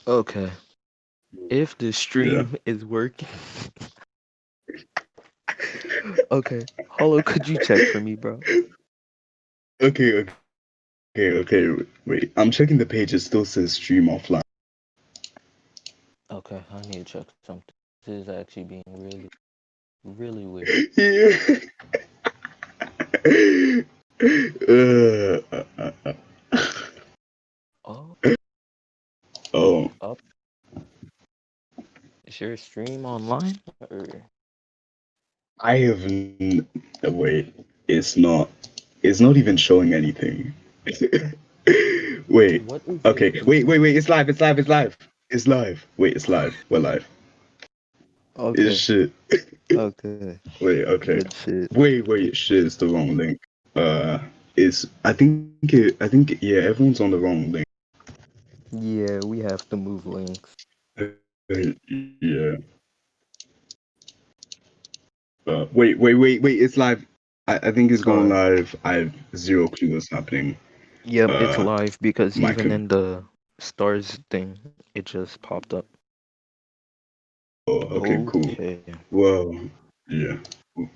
Okay. If the Yeah. stream is working, okay. Hollow, could you check for me, bro? Okay, okay. Wait, I'm checking the page. It still says stream offline. Okay, I need to check something. This is actually being really, really weird. Yeah. Oh, wait, Oh, up. Is your stream online? Or I have. Wait, it's not. It's not even showing anything. Wait. what is your Okay. Wait. It's live. It's live. It's live. It's live. Wait. It's live. We're live. It's Okay, shit. okay. Wait. Okay. Good shit. Wait. Shit. It's the wrong link. Uh, it's. I think. Yeah. Everyone's on the wrong link. Yeah, we have to move links. Yeah. Wait. It's live. I think it's going Alright. live. I have zero clue what's happening. Yep, it's Uh, live because my even com- in the stars thing, it just popped up. Oh, okay, cool. Okay. Well, yeah. We're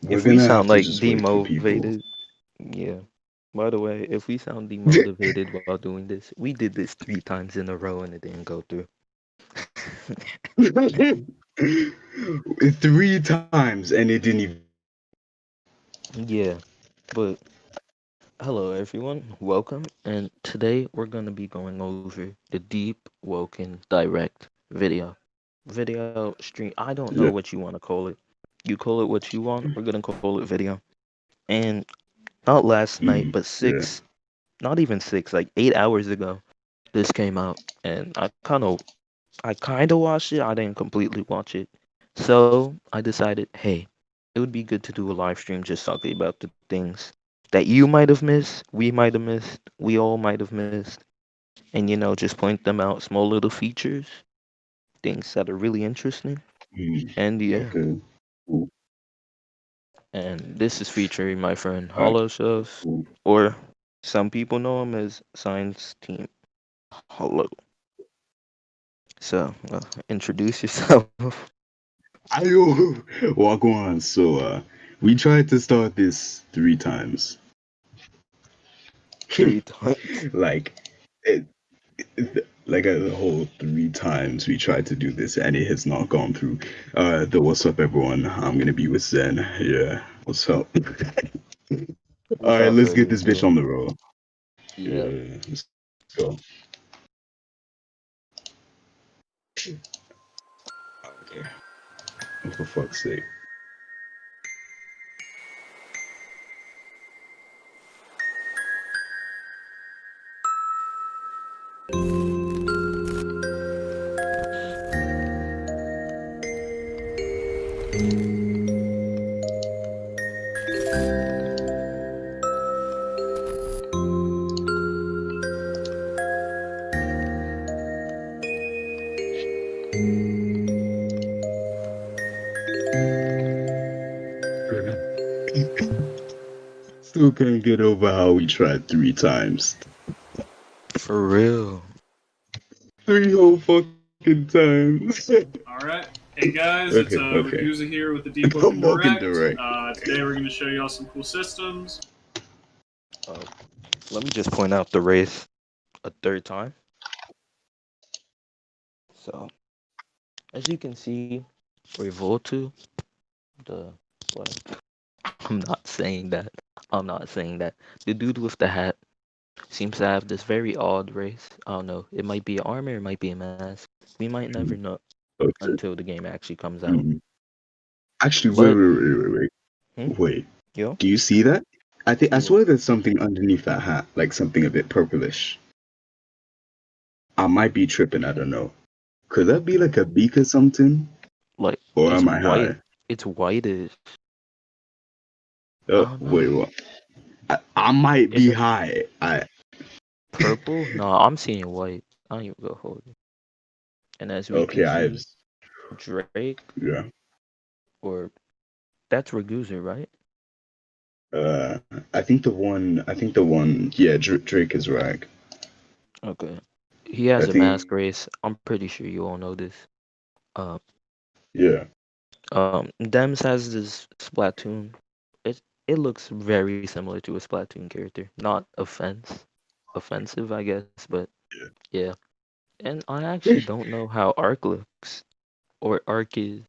If we gonna have sound to like just wait for people. demotivated, yeah. By the way, if we sound demotivated while doing this, we did this 3 times in a row and it didn't go through. 3 times and it didn't even. Yeah, but hello everyone, welcome. And today we're gonna be going over the Deep Woken Direct video stream. I don't know Yeah. what you want to call it. You call it what you want. We're gonna call it video. And not last night, but Yeah. not even 6, like 8 hours ago, this came out, and I kind of watched it. I didn't completely watch it, so I decided, hey, it would be good to do a live stream just talking about the things that you might have missed, we might have missed, we all might have missed, and just point them out, small little features, things that are really interesting, and yeah. Okay. Cool. And this is featuring my friend Alright. Hollow Shows, Cool. or some people know him as Science Team Hollow. So, introduce yourself. Ayo, walk on. So, we tried to start this 3 times. 3 times. Like, it, like a whole 3 times we tried to do this and it has not gone through. What's up, everyone? I'm gonna be with Zen. Yeah, what's up? All What's right, up, let's get Freddie? this bitch on the roll. Yep. Yeah, let's go. Okay, for fuck's sake. Still can't get over how we tried 3 times. For real. 3 whole fucking times. All right. Hey guys, it's Okay. Ragusa here with the Deepwoken I'm walking Direct. direct. Today we're going to show y'all some cool systems. Oh, let me just point out the race a third time. So, as you can see, Revoltu, the what? I'm not saying that. I'm not saying that. The dude with the hat seems to have this very odd race. I don't know. It might be armor, it might be a mask. We might never know Okay. until the game actually comes out. Mhm. Actually, But hmm? wait. Yo, Do you see that? I what? swear there's something underneath that hat, like something a bit purplish. I might be tripping. I don't know. Could that be like a beak or something? Like Or it's am I white. high? It's whitish. I don't know. Wait, what? I might Is be it high. I purple? No, I'm seeing white. I don't even go hold it. And as we can okay. see, Drake Yeah. or that's Ragusa, right? I think the one. Yeah, Drake is right. Okay. He has I a think, mask race. I'm pretty sure you all know this. Uh, yeah. Dems has this Splatoon. It looks very similar to a Splatoon character. Not offensive, I guess, but yeah. And I actually don't know how Arc looks or Arc is.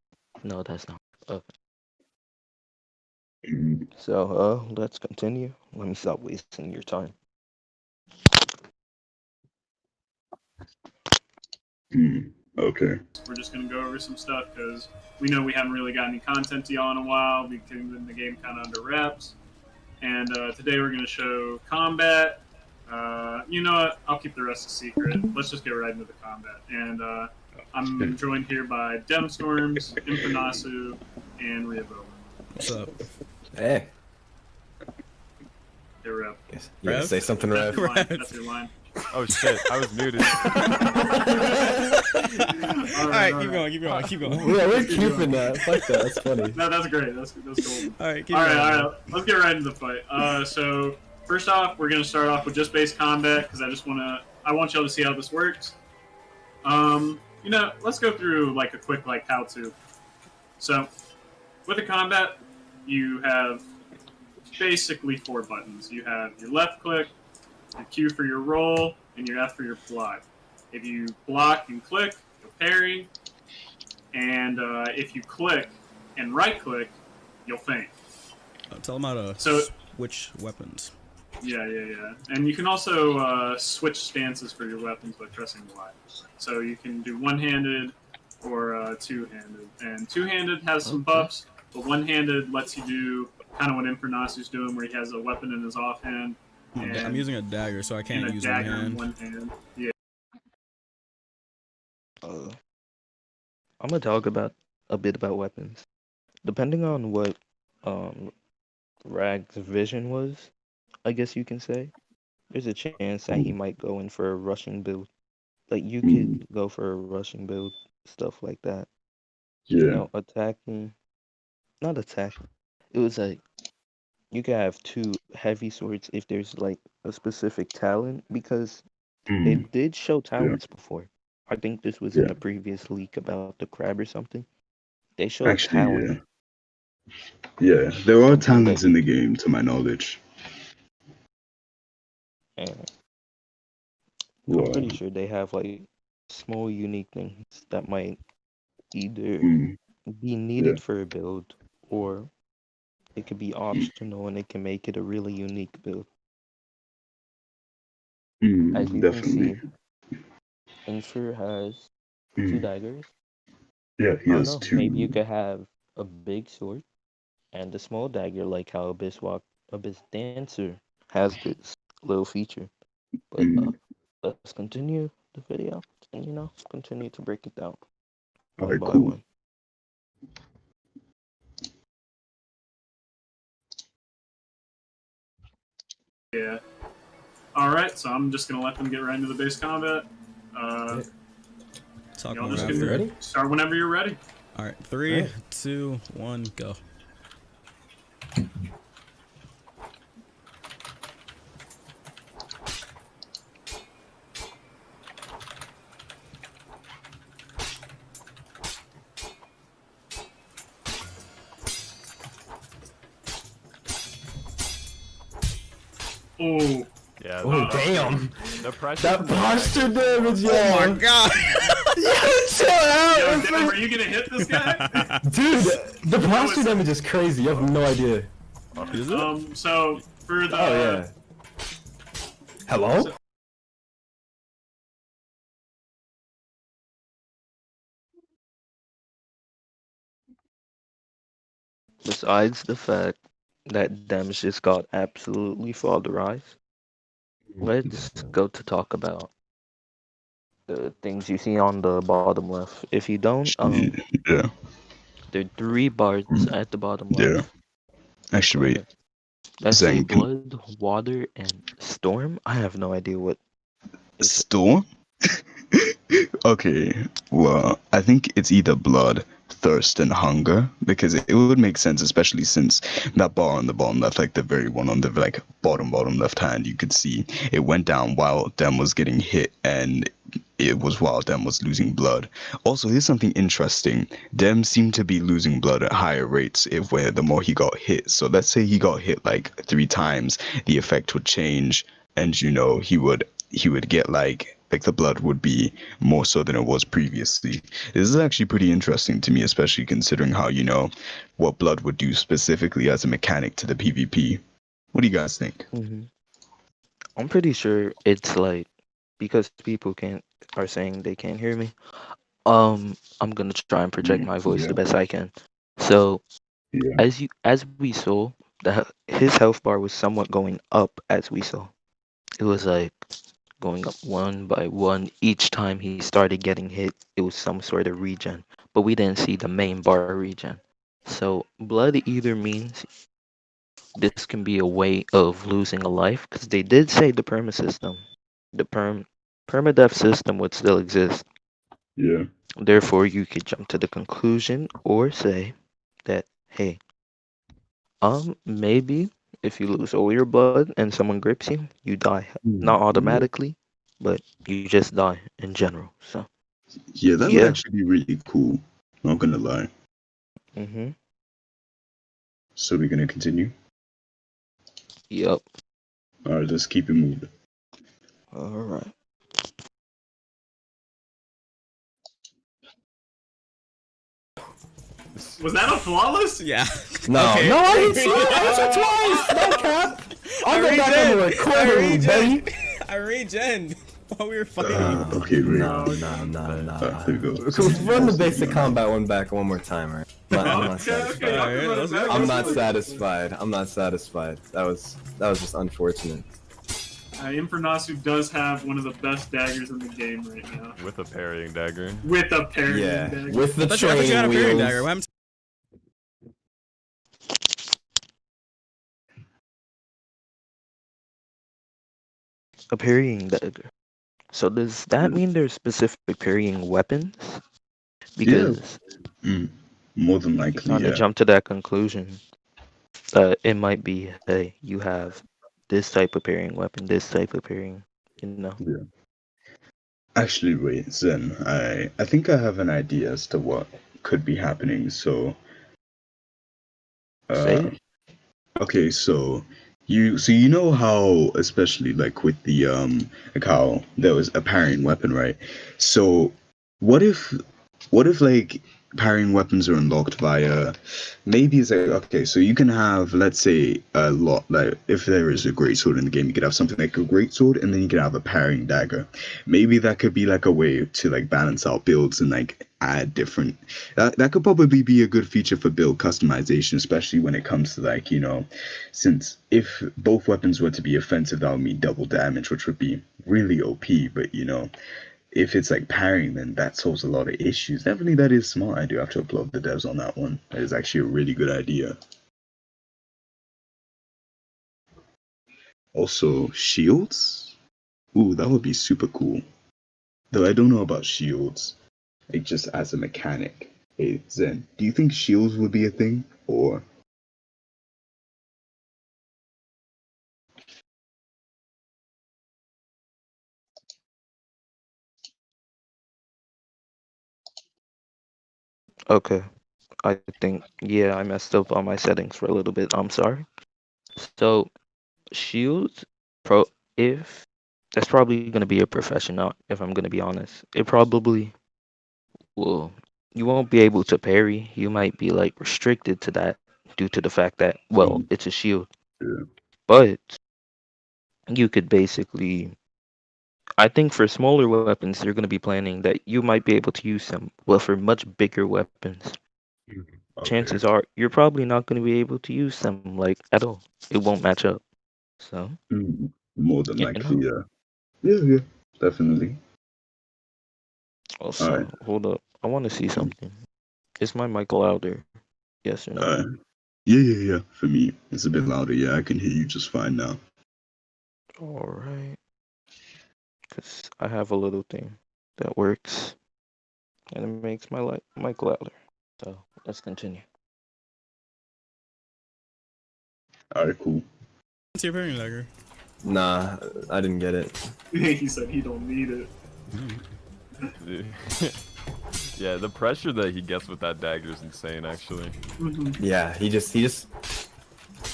No, that's not. Okay. Mm, So let's continue. Let me stop wasting your time. okay. We're just gonna go over some stuff because we know we haven't really got any content to y'all in a while. We've been the game kind of under wraps, and today we're gonna show combat. You know what? I'll keep the rest a secret. Let's just get right into the combat. And I'm joined here by DemStormz, Infernasu, and RŌBLOX. What's up? Hey, Hey, Rev. yes. Rev? Say something, That's Rev. your line. That's your line. Oh shit, I was muted. Alright, keep going. Yeah, we're keeping that. Fuck that. That's funny. No, that's great. That's cool. Alright, All right. Let's get right into the fight. So first off, we're gonna start off with just base combat because I want y'all to see how this works. Let's go through like a quick how to. So with the combat, you have basically 4 buttons. You have your left click, your Q for your roll, and your F for your block. If you block and click, you're parry, and if you click and right click, you'll feint. Tell them how to So- switch weapons. Yeah. And you can also switch stances for your weapons by pressing Y. So you can do one-handed or two-handed. And two-handed has some buffs, but one-handed lets you do kind of what Infernasu's doing, where he has a weapon in his offhand. I'm using a dagger, so I And can't a use one dagger in hand. one hand. Yeah. I'm gonna talk about a bit about weapons. Depending on what Rag's vision was, I guess you can say, there's a chance that he might go in for a rushing build. Like you could go for a rushing build, stuff like that. Yeah. Attacking, not attacking. It was like you could have 2 heavy swords if there's like a specific talent, because they did show talents before. I think this was in a previous leak about the crab or something. They showed Actually, talent. yeah. There are talents in the game, to my knowledge. And Wow. I'm pretty sure they have like small unique things that might either be needed for a build, or it could be optional and it can make it a really unique build. As you Definitely. can see, Infer has 2 daggers. Yeah, he I don't has know, 2. maybe you could have a big sword and a small dagger, like how Abyss Dancer has this little feature. But let's continue the video and continue to break it down one Alright, by cool. one. Yeah. All right. So I'm just gonna let them get right into the base combat. Talk Y'all more just after. can ready? start whenever you're ready. Alright, 3, Alright. 2, 1, go. Oh. Yeah. Oh, damn. The pressure. That posture damage, yo. Oh my god! Chill out. Yo, Devin, are you gonna hit this guy? Dude, the posture damage is crazy. You have no idea. Is it? So for the Oh, yeah. Hello? Besides the fact that Dems just got absolutely falderized, let's go to talk about the things you see on the bottom left. If you don't, Yeah. there are 3 bars at the bottom Yeah. left. Actually, wait. Let's say Zank. blood, water, and storm. I have no idea what. Storm? Okay. Well, I think it's either blood thirst and hunger, because it would make sense, especially since that bar on the bottom left, like the very one on the like bottom left hand, you could see it went down while Dem was getting hit, and it was while Dem was losing blood. Also, here's something interesting. Dem seemed to be losing blood at higher rates if where the more he got hit. So let's say he got hit like 3 times, the effect would change, and you know he would get like the blood would be more so than it was previously. This is actually pretty interesting to me, especially considering how, you know, what blood would do specifically as a mechanic to the PvP. What do you guys think? I'm pretty sure it's like because people are saying they can't hear me. I'm gonna try and project my voice Yeah. the best I can. So Yeah. as we saw, his health bar was somewhat going up as we saw. It was like going up one by one each time he started getting hit. It was some sort of regen, but we didn't see the main bar regen. So blood either means this can be a way of losing a life, because they did say the perma system, the permadeath system would still exist. Yeah. Therefore, you could jump to the conclusion or say that, hey, maybe if you lose all your blood and someone grips you, you die. Not automatically, but you just die in general. So Yeah, that would yeah. actually be really cool. Not gonna lie. So we're gonna continue? Yep. Alright, let's keep it moving. All right. Was that a flawless? Yeah. No, Okay. no, I hit twice. No cap. I'll go back on the recording, baby. I regen while we were fighting. Okay, wait. No. There we go. Run the basic combat one back one more time, right? I'm not satisfied. Okay, Alright, let's go. I'm not satisfied. That was just unfortunate. Infernasu does have one of the best daggers in the game right now. With a parrying dagger. With a parrying Yeah, dagger. with the I thought you had a training parry wheels. dagger. What happened to- A parrying dagger. So does that mean there's specific parrying weapons? Because More than you likely, kind of yeah. jump to that conclusion that it might be, hey, you have this type of parrying weapon, this type of parrying, you know. Yeah. Actually, wait, Zen. I think I have an idea as to what could be happening. So, Say it. okay, so you know how, especially like with the like how there was a parrying weapon, right? So, what if like parrying weapons are unlocked via maybe it's like, okay, so you can have, let's say, a lot, like if there is a great sword in the game, you could have something like a great sword and then you could have a parrying dagger. Maybe that could be like a way to like balance out builds and like add different, that could probably be a good feature for build customization, especially when it comes to like, you know, since if both weapons were to be offensive, that would mean double damage, which would be really OP. But you know, if it's like parrying, then that solves a lot of issues. Definitely, that is smart. I do have to applaud the devs on that one. That is actually a really good idea. Also, shields? Ooh, that would be super cool. Though I don't know about shields, like just as a mechanic. Hey, Zen, do you think shields would be a thing? Or Okay. I think, yeah, I messed up on my settings for a little bit. I'm sorry. So, shields, if that's probably going to be a profession now, if I'm going to be honest. It probably will, you won't be able to parry. You might be like restricted to that due to the fact that, well, it's a shield. yeah. But you could basically, I think for smaller weapons, you're going to be planning that you might be able to use them. Well, for much bigger weapons, chances are you're probably not going to be able to use them like at all. It won't match up. So, More than you likely, know. yeah, definitely. Also, Alright. hold up. I want to see something. Is my mic louder? Yes or no? Yeah. For me, it's a bit louder. Yeah, I can hear you just fine now. All right. Because I have a little thing that works and it makes my mic louder. So let's continue. Alright, cool. What's your parent dagger? Nah, I didn't get it. He said he don't need it. Yeah, the pressure that he gets with that dagger is insane, actually. Yeah, he just.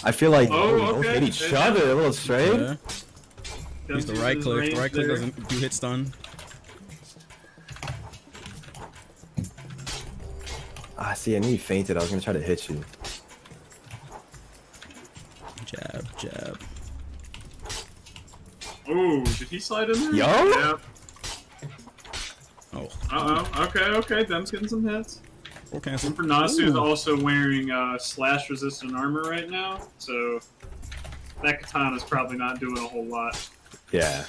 I feel like Oh, we both okay. hit each other a little straight. Yeah. Use the right click. The right click doesn't do hit stun. Ah, see, I knew you fainted. I was gonna try to hit you. Jab, jab. Oh, did he slide in there? Yo? Yeah. Oh. Okay. Dem's getting some hits. Full cancel. And for Nasu is also wearing slash resistant armor right now, so that katana's probably not doing a whole lot. Yeah.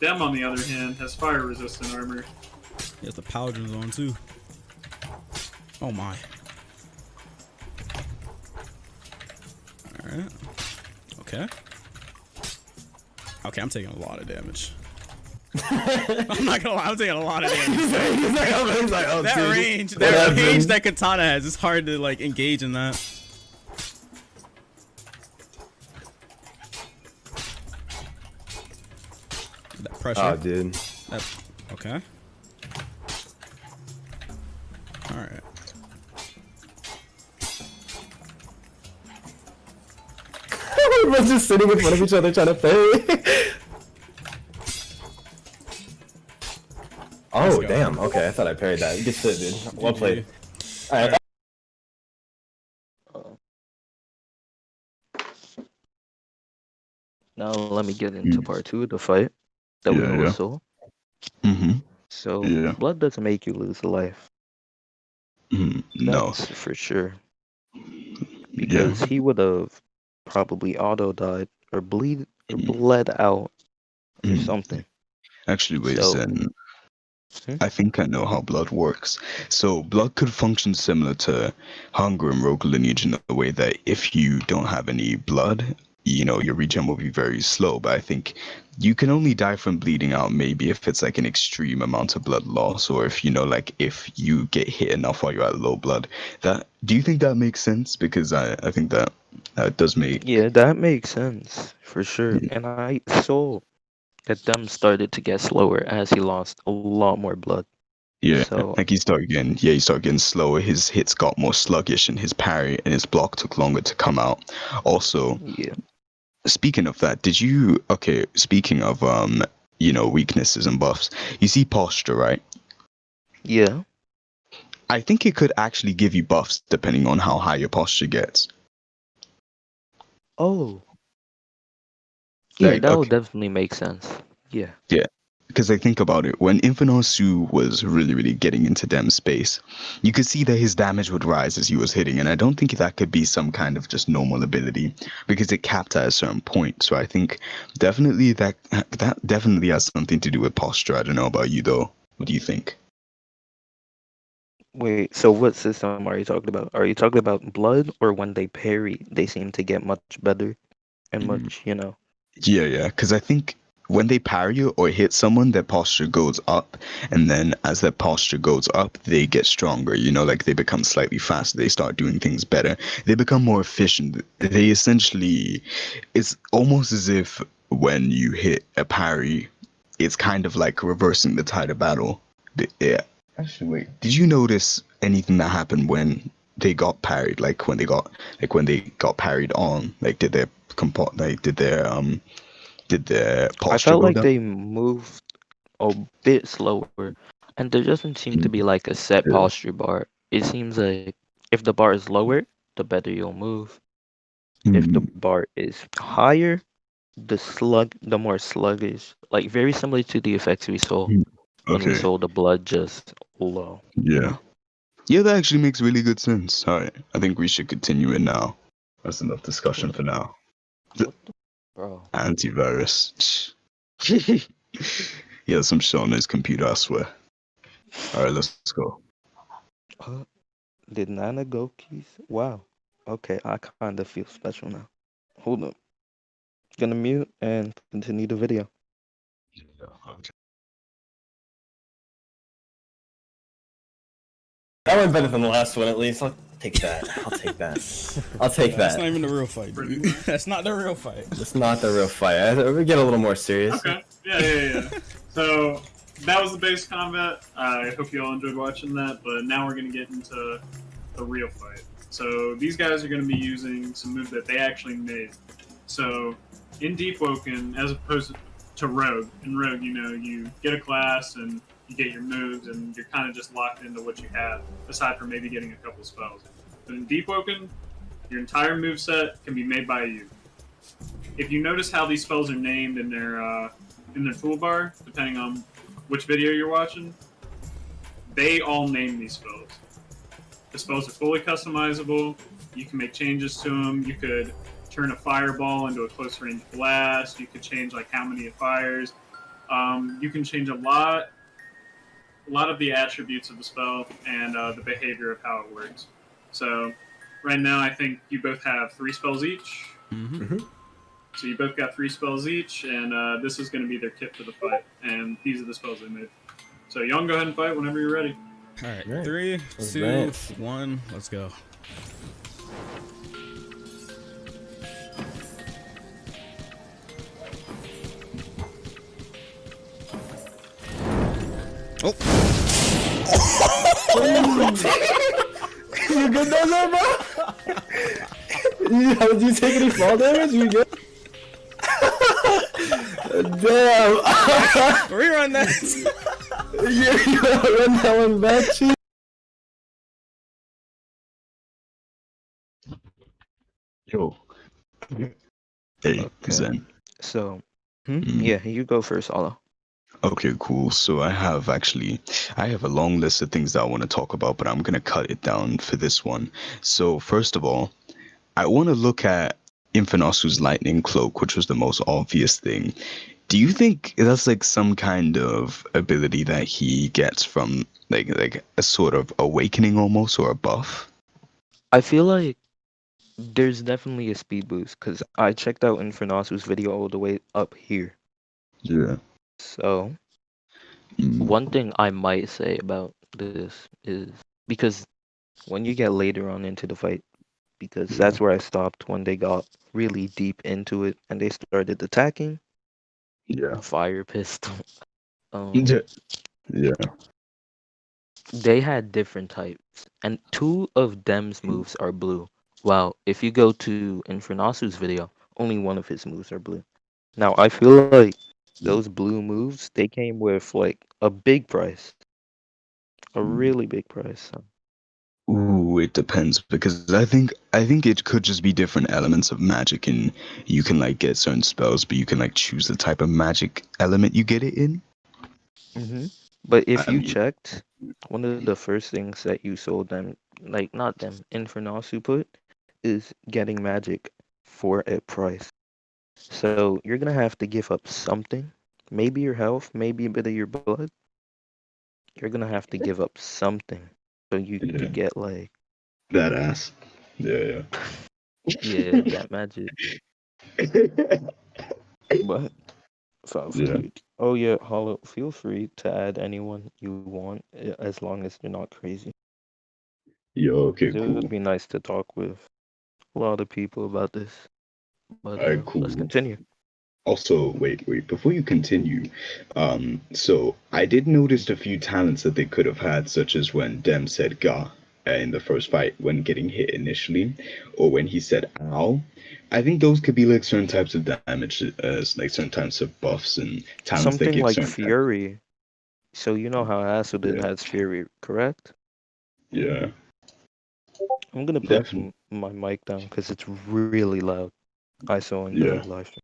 Dem, on the other hand, has fire resistant armor. He has the pauldrons on too. Oh my. Alright. Okay. Okay, I'm taking a lot of damage. I'm not gonna lie, I'm taking a lot of damage. he's like, oh, That dude, range, what that happened? range that katana has, it's hard to like engage in that. That pressure. Oh, dude. That, okay. Alright. We're both just sitting in front of each other trying to play. Oh, go. damn. Okay, I thought I parried that. Good shit, dude. Well played. Alright. Now let me get into part 2 of the fight that we Yeah. saw. Mm-hmm. So Yeah. blood doesn't make you lose a life. No. That's for sure. Yeah. Because he would have probably auto died or bled out or Mm. something. Actually, wait, So- Zen. Hmm? I think I know how blood works. So blood could function similar to hunger and rogue lineage in the way that if you don't have any blood, your regen will be very slow. But I think you can only die from bleeding out maybe if it's like an extreme amount of blood loss, or if if you get hit enough while you're at low blood. Do you think that makes sense? Because I think that does make Yeah, that makes sense for sure. Yeah. And I saw that them started to get slower as he lost a lot more blood. Yeah, So- like he started getting slower. His hits got more sluggish, and his parry and his block took longer to come out. Also, Yeah. speaking of that, speaking of weaknesses and buffs, you see posture, right? Yeah. I think it could actually give you buffs depending on how high your posture gets. Oh. Yeah, Like, that would okay. definitely make sense. Yeah. Because I think about it, when Infernosu was really, really getting into Dem's space, you could see that his damage would rise as he was hitting, and I don't think that could be some kind of just normal ability, because it capped at a certain point. So I think definitely that definitely has something to do with posture. I don't know about you though. What do you think? Wait, so what system are you talking about? Are you talking about blood or when they parry, they seem to get much better and Mhm. much, Yeah, because I think when they parry you or hit someone, their posture goes up, and then as their posture goes up, they get stronger. Like they become slightly faster. They start doing things better. They become more efficient. They essentially, it's almost as if when you hit a parry, it's kind of like reversing the tide of battle. Yeah. Actually, wait. Did you notice anything that happened when they got parried? Like when they got parried on? Like did their I posture felt go like down? they moved a bit slower, and there doesn't seem to be like a set Yeah. posture bar. It seems like if the bar is lower, the better you'll move. If the bar is higher, the more sluggish. Like very similar to the effects we saw when we Okay. saw the blood just low. Yeah. Yeah, that actually makes really good sense. All right. I think we should continue it now. That's enough discussion for now. Bro. Antivirus. Yeah, some shit on his computer, I swear. All right, let's go. Did Nana go keys? Wow. Okay, I kind of feel special now. Hold up. Gonna mute and continue the video. Yeah, okay. That went better than the last one, at least. I'll take that. I'll take that. I'll take That's that. not even the real fight, dude. That's not the real fight. It's not the real fight. We get a little more serious. Okay. Yeah. So that was the base combat. I hope you all enjoyed watching that. But now we're gonna get into the real fight. So these guys are gonna be using some moves that they actually made. So in Deepwoken, as opposed to Rogue, in Rogue, you get a class and you get your moves, and you're kind of just locked into what you have, aside from maybe getting a couple spells. But in Deepwoken, your entire moveset can be made by you. If you notice how these spells are named in their toolbar, depending on which video you're watching, they all name these spells. The spells are fully customizable. You can make changes to them. You could turn a fireball into a close range blast. You could change like how many it fires. You can change a lot of the attributes of the spell and the behavior of how it works. So right now I think you both have 3 spells each. Mm-hmm. So you both got 3 spells each, and this is going to be their kit for the fight. And these are the spells they made. So y'all can go ahead and fight whenever you're ready. All right, Right. 3, 2, Advance. 1, let's go. Oh. You good there, bro? Did you take any fall damage? You good? Damn. Rerun that. You run that one back, chief. Yo. Hey, Okay. Zen. So, Mhm. yeah, you go first, Olo. Okay, cool. So I have a long list of things that I want to talk about, but I'm gonna cut it down for this one. So first of all, I want to look at Infinasu's lightning cloak, which was the most obvious thing. Do you think that's like some kind of ability that he gets from like a sort of awakening almost, or a buff? I feel like there's definitely a speed boost because I checked out Infernasu's video all the way up here. Yeah. So, Mm. one thing I might say about this is because when you get later on into the fight, because that's where I stopped when they got really deep into it and they started attacking, Yeah. fire pistol. Yeah. Yeah. They had different types, and 2 of Dem's moves are blue. While if you go to Infernasu's video, only 1 of his moves are blue. Now I feel like those blue moves, they came with like a big price, a really big price. So. Ooh, it depends because I think it could just be different elements of magic, and you can like get certain spells, but you can like choose the type of magic element you get it in. But if I you mean- checked, one of the first things that you sold them, like not them, Infernasu put, is getting magic for a price. So you're gonna have to give up something, maybe your health, maybe a bit of your blood. You're gonna have to give up something so you Yeah. could get like That ass. Yeah. yeah that magic. But sounds Yeah. good. Oh yeah, Hollow, feel free to add anyone you want as long as they're not crazy. Yo, okay, 'Cause it cool. would be nice to talk with a lot of people about this. But Alright, cool. let's continue. Also, wait, before you continue, so I did notice a few talents that they could have had, such as when Dem said "ga" in the first fight when getting hit initially, or when he said "ow." I think those could be like certain types of damage, like certain types of buffs and talents that Something give like certain Fury. So you know how Asudin Yeah. has Fury, correct? Yeah, I'm gonna put Definitely. my mic down because it's really loud. I saw in the Yeah. live stream.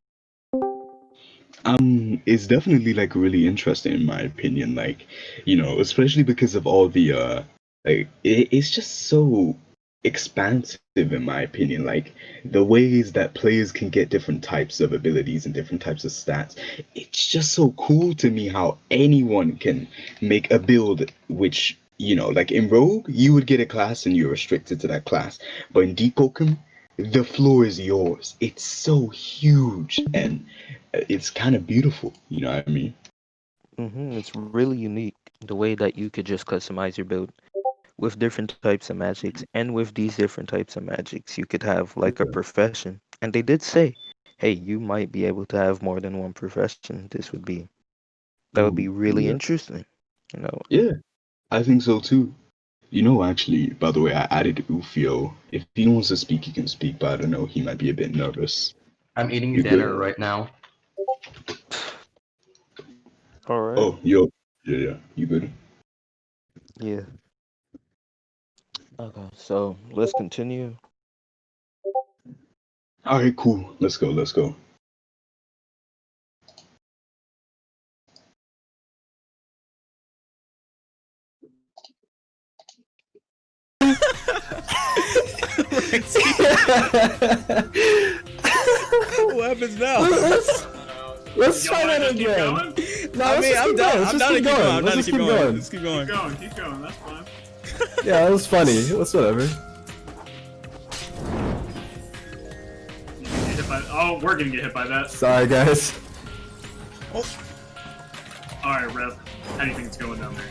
It's definitely like really interesting in my opinion, like, especially because of all the like it's just so expansive in my opinion, like the ways that players can get different types of abilities and different types of stats. It's just so cool to me how anyone can make a build which, like in Rogue, you would get a class and you're restricted to that class, but in Deepwoken, the floor is yours. It's so huge and it's kind of beautiful, you know what I mean? It's really unique the way that you could just customize your build with different types of magics, and with these different types of magics, you could have like a profession. And they did say, hey, you might be able to have more than one profession. That would be really Yeah. interesting. You know, Yeah, I think so too. You know, actually, by the way, I added Ufio. If he wants to speak, he can speak, but I don't know, he might be a bit nervous. I'm eating You dinner good? right now. all right, Oh, yo. Yeah, you good? yeah. Okay, so let's continue. Alright, cool. Let's go. What happens now? Let's Y'all try wanna that just keep again. going? No, I mean, I'm down. I'm down to keep going. I'm down Let's to just keep keep going. going. Let's keep going. Keep going, that's fine. Yeah, that was funny. That's whatever. You can get hit by, oh, we're gonna get hit by that. Sorry, guys. Alright, Rev. How do you think it's going down there?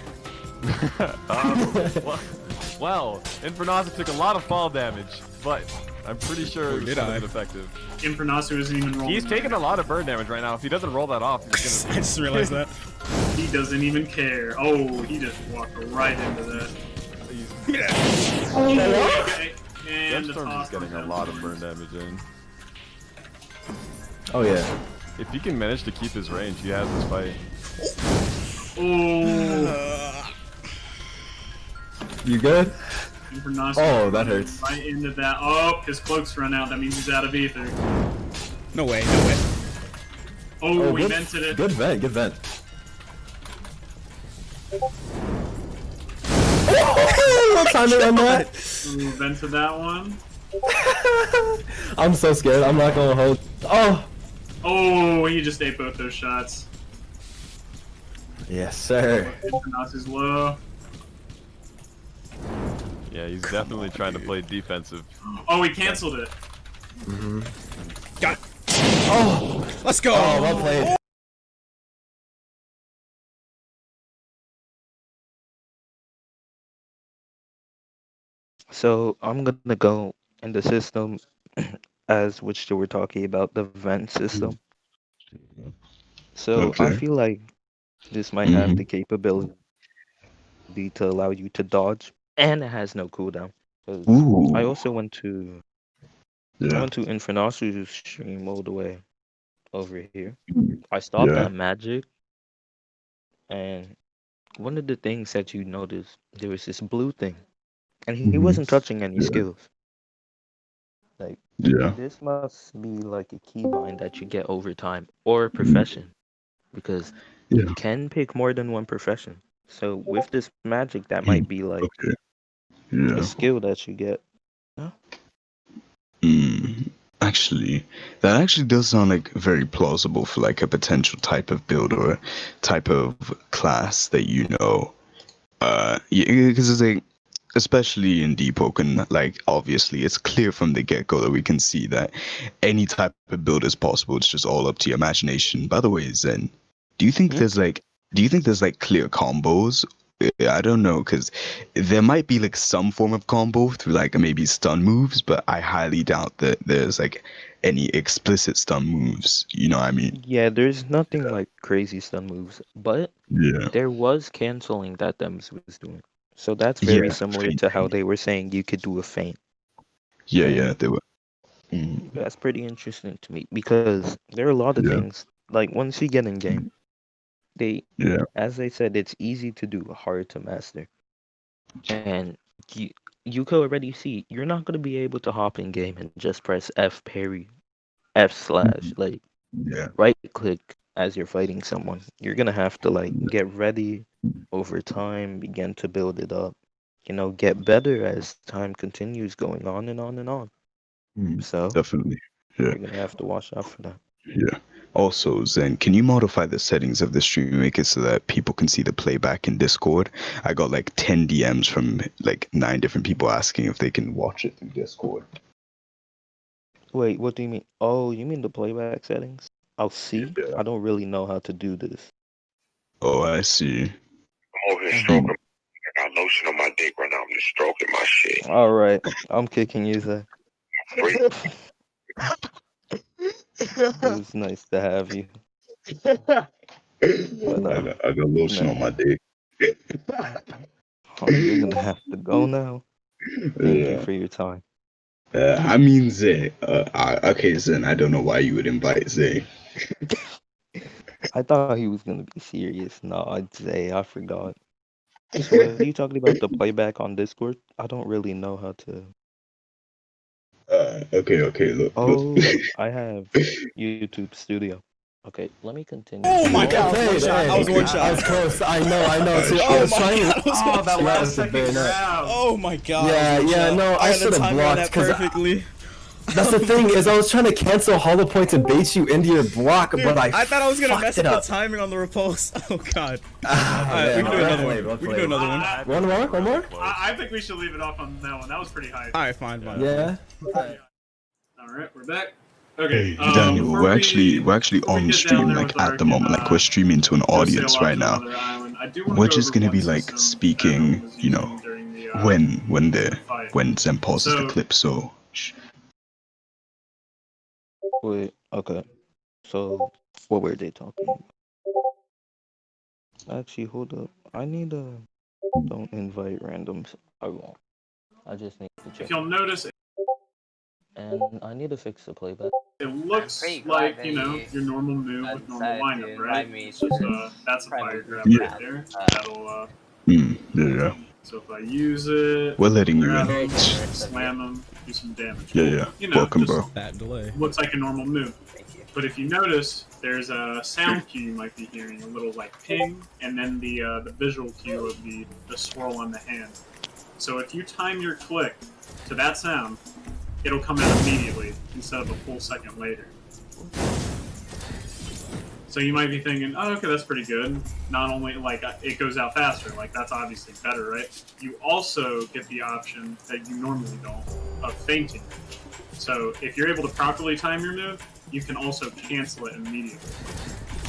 Well, Infernaza took a lot of fall damage, but I'm pretty sure it was kind of effective. Infernasu isn't even rolling. He's taking a lot of burn damage right now. If he doesn't roll that off, he's I gonna. just realized that. He doesn't even care. Oh, he just walked right into that. Okay. And the DemStormz toss is getting a lot of burn damage in. Oh yeah. If he can manage to keep his range, he has this fight. Oh, You good? Infernasu Oh, that hurts. right into that. Oh, his cloak's run out. That means he's out of ether. No way. No way. Oh, he good, vented it. Good vent. Good vent. What timing on that? Ooh, vented that one. I'm so scared. I'm not gonna hold. Oh. Oh, he just ate both those shots. Yes, sir. Infernasu's low. Yeah, he's definitely trying to play defensive. Oh, he canceled it. Got it. Oh, let's go. Oh, well played. So I'm gonna go in the system as which they were talking about, the vent system. So I Okay. feel like this might have the capability to allow you to dodge, and it has no cooldown. 'Cause Ooh. I also went to Yeah. Infernasu's stream all the way over here. I stopped Yeah. at magic, and one of the things that you notice, there was this blue thing, and he wasn't touching any Yeah. skills. Like, Yeah. this must be like a keybind that you get over time, or a profession, because Yeah. you can pick more than one profession. So with this magic, that might be like Okay. Yeah. a skill that you get. Actually, that actually does sound like very plausible for like a potential type of build or type of class that you know. Yeah, because it's like, especially in Deepwoken, like obviously it's clear from the get-go that we can see that any type of build is possible. It's just all up to your imagination. By the way, Zen, do you think there's like clear combos? I don't know, because there might be like some form of combo through like maybe stun moves, but I highly doubt that there's like any explicit stun moves. You know what I mean? Yeah, there's nothing like crazy stun moves, but Yeah. there was canceling that DemStormz was doing. So that's very Yeah, similar feint. to how they were saying you could do a feint. Yeah, they were. That's pretty interesting to me because there are a lot of Yeah. things, like once you get in game, Yeah. as they said, it's easy to do, hard to master. And you could already see you're not gonna be able to hop in game and just press F parry, F slash, like Yeah. right click as you're fighting someone. You're gonna have to like get ready over time, begin to build it up, get better as time continues going on and on and on. So Definitely. Yeah. you're gonna have to watch out for that. Yeah. Also, Zen, can you modify the settings of the stream, make it so that people can see the playback in Discord? I got like 10 DMs from like 9 different people asking if they can watch it through Discord. Wait, what do you mean? Oh, you mean the playback settings? I'll see. Yeah. I don't really know how to do this. Oh, I see. More historical. got lotion on my dick right now. I'm just stroking my shit. All right, I'm kicking you, Zay. Free. It was nice to have you. But I got lotion on my dick. you're gonna have to go now. Thank you Yeah. for your time. I mean Zay. Okay, Zen. I don't know why you would invite Zay. I thought he was gonna be serious. No, I'd say I forgot. So are you talking about the playback on Discord? I don't really know how to. Okay. Look. Oh, I have YouTube Studio. Okay, let me continue. Oh my god, Hey, one shot. I was one I shot. was close. I know. See, I Oh was my trying god, to. I was Oh, one that shot. last That was a second bayonet. grab. Oh my god. Yeah, I was one shot. no, I had should the have timing on blocked that because perfectly. that's the thing is I was trying to cancel hollow points and bait you into your block, Dude, but I thought I was gonna fucked mess it up up. the timing on the repulse. Oh god. Ah, Alright, we man, can do another well one. played, We can do another one. One more? I think we should leave it off on that one. That was pretty high. Alright, fine. Yeah. All right, we're back. Okay, Hey, Daniel, before we're actually before on we get stream down there like with at our, the moment. Like we're streaming to an go sail audience off right to now. another island, I do wanna We're go just over gonna one be like system speaking, everyone was you know, using during the, when Zen pauses the So- clip. So Wait, okay. So, what were they talking about? Actually, hold up. I need a. Don't invite randoms. I won't. I just need to If check. you'll notice, And I need to fix the playback. it looks pretty like, glad you know, that your normal move with normal decided to lineup, invite right? me It's to just, this that's a fire private grab group right chat. there. That'll, yeah, so if I use it, we're letting you grab in. him, slam him, do some damage. Yeah. You know, Welcome, just bro. That delay. looks like a normal move. Thank you. But if you notice, there's a sound cue you might be hearing, a little like ping, and then the visual cue of the swirl on the hand. So if you time your click to that sound, it'll come out immediately instead of a full second later. So you might be thinking, oh, okay, that's pretty good. Not only, like, it goes out faster, like, that's obviously better, right? You also get the option that you normally don't, of fainting. So if you're able to properly time your move, you can also cancel it immediately.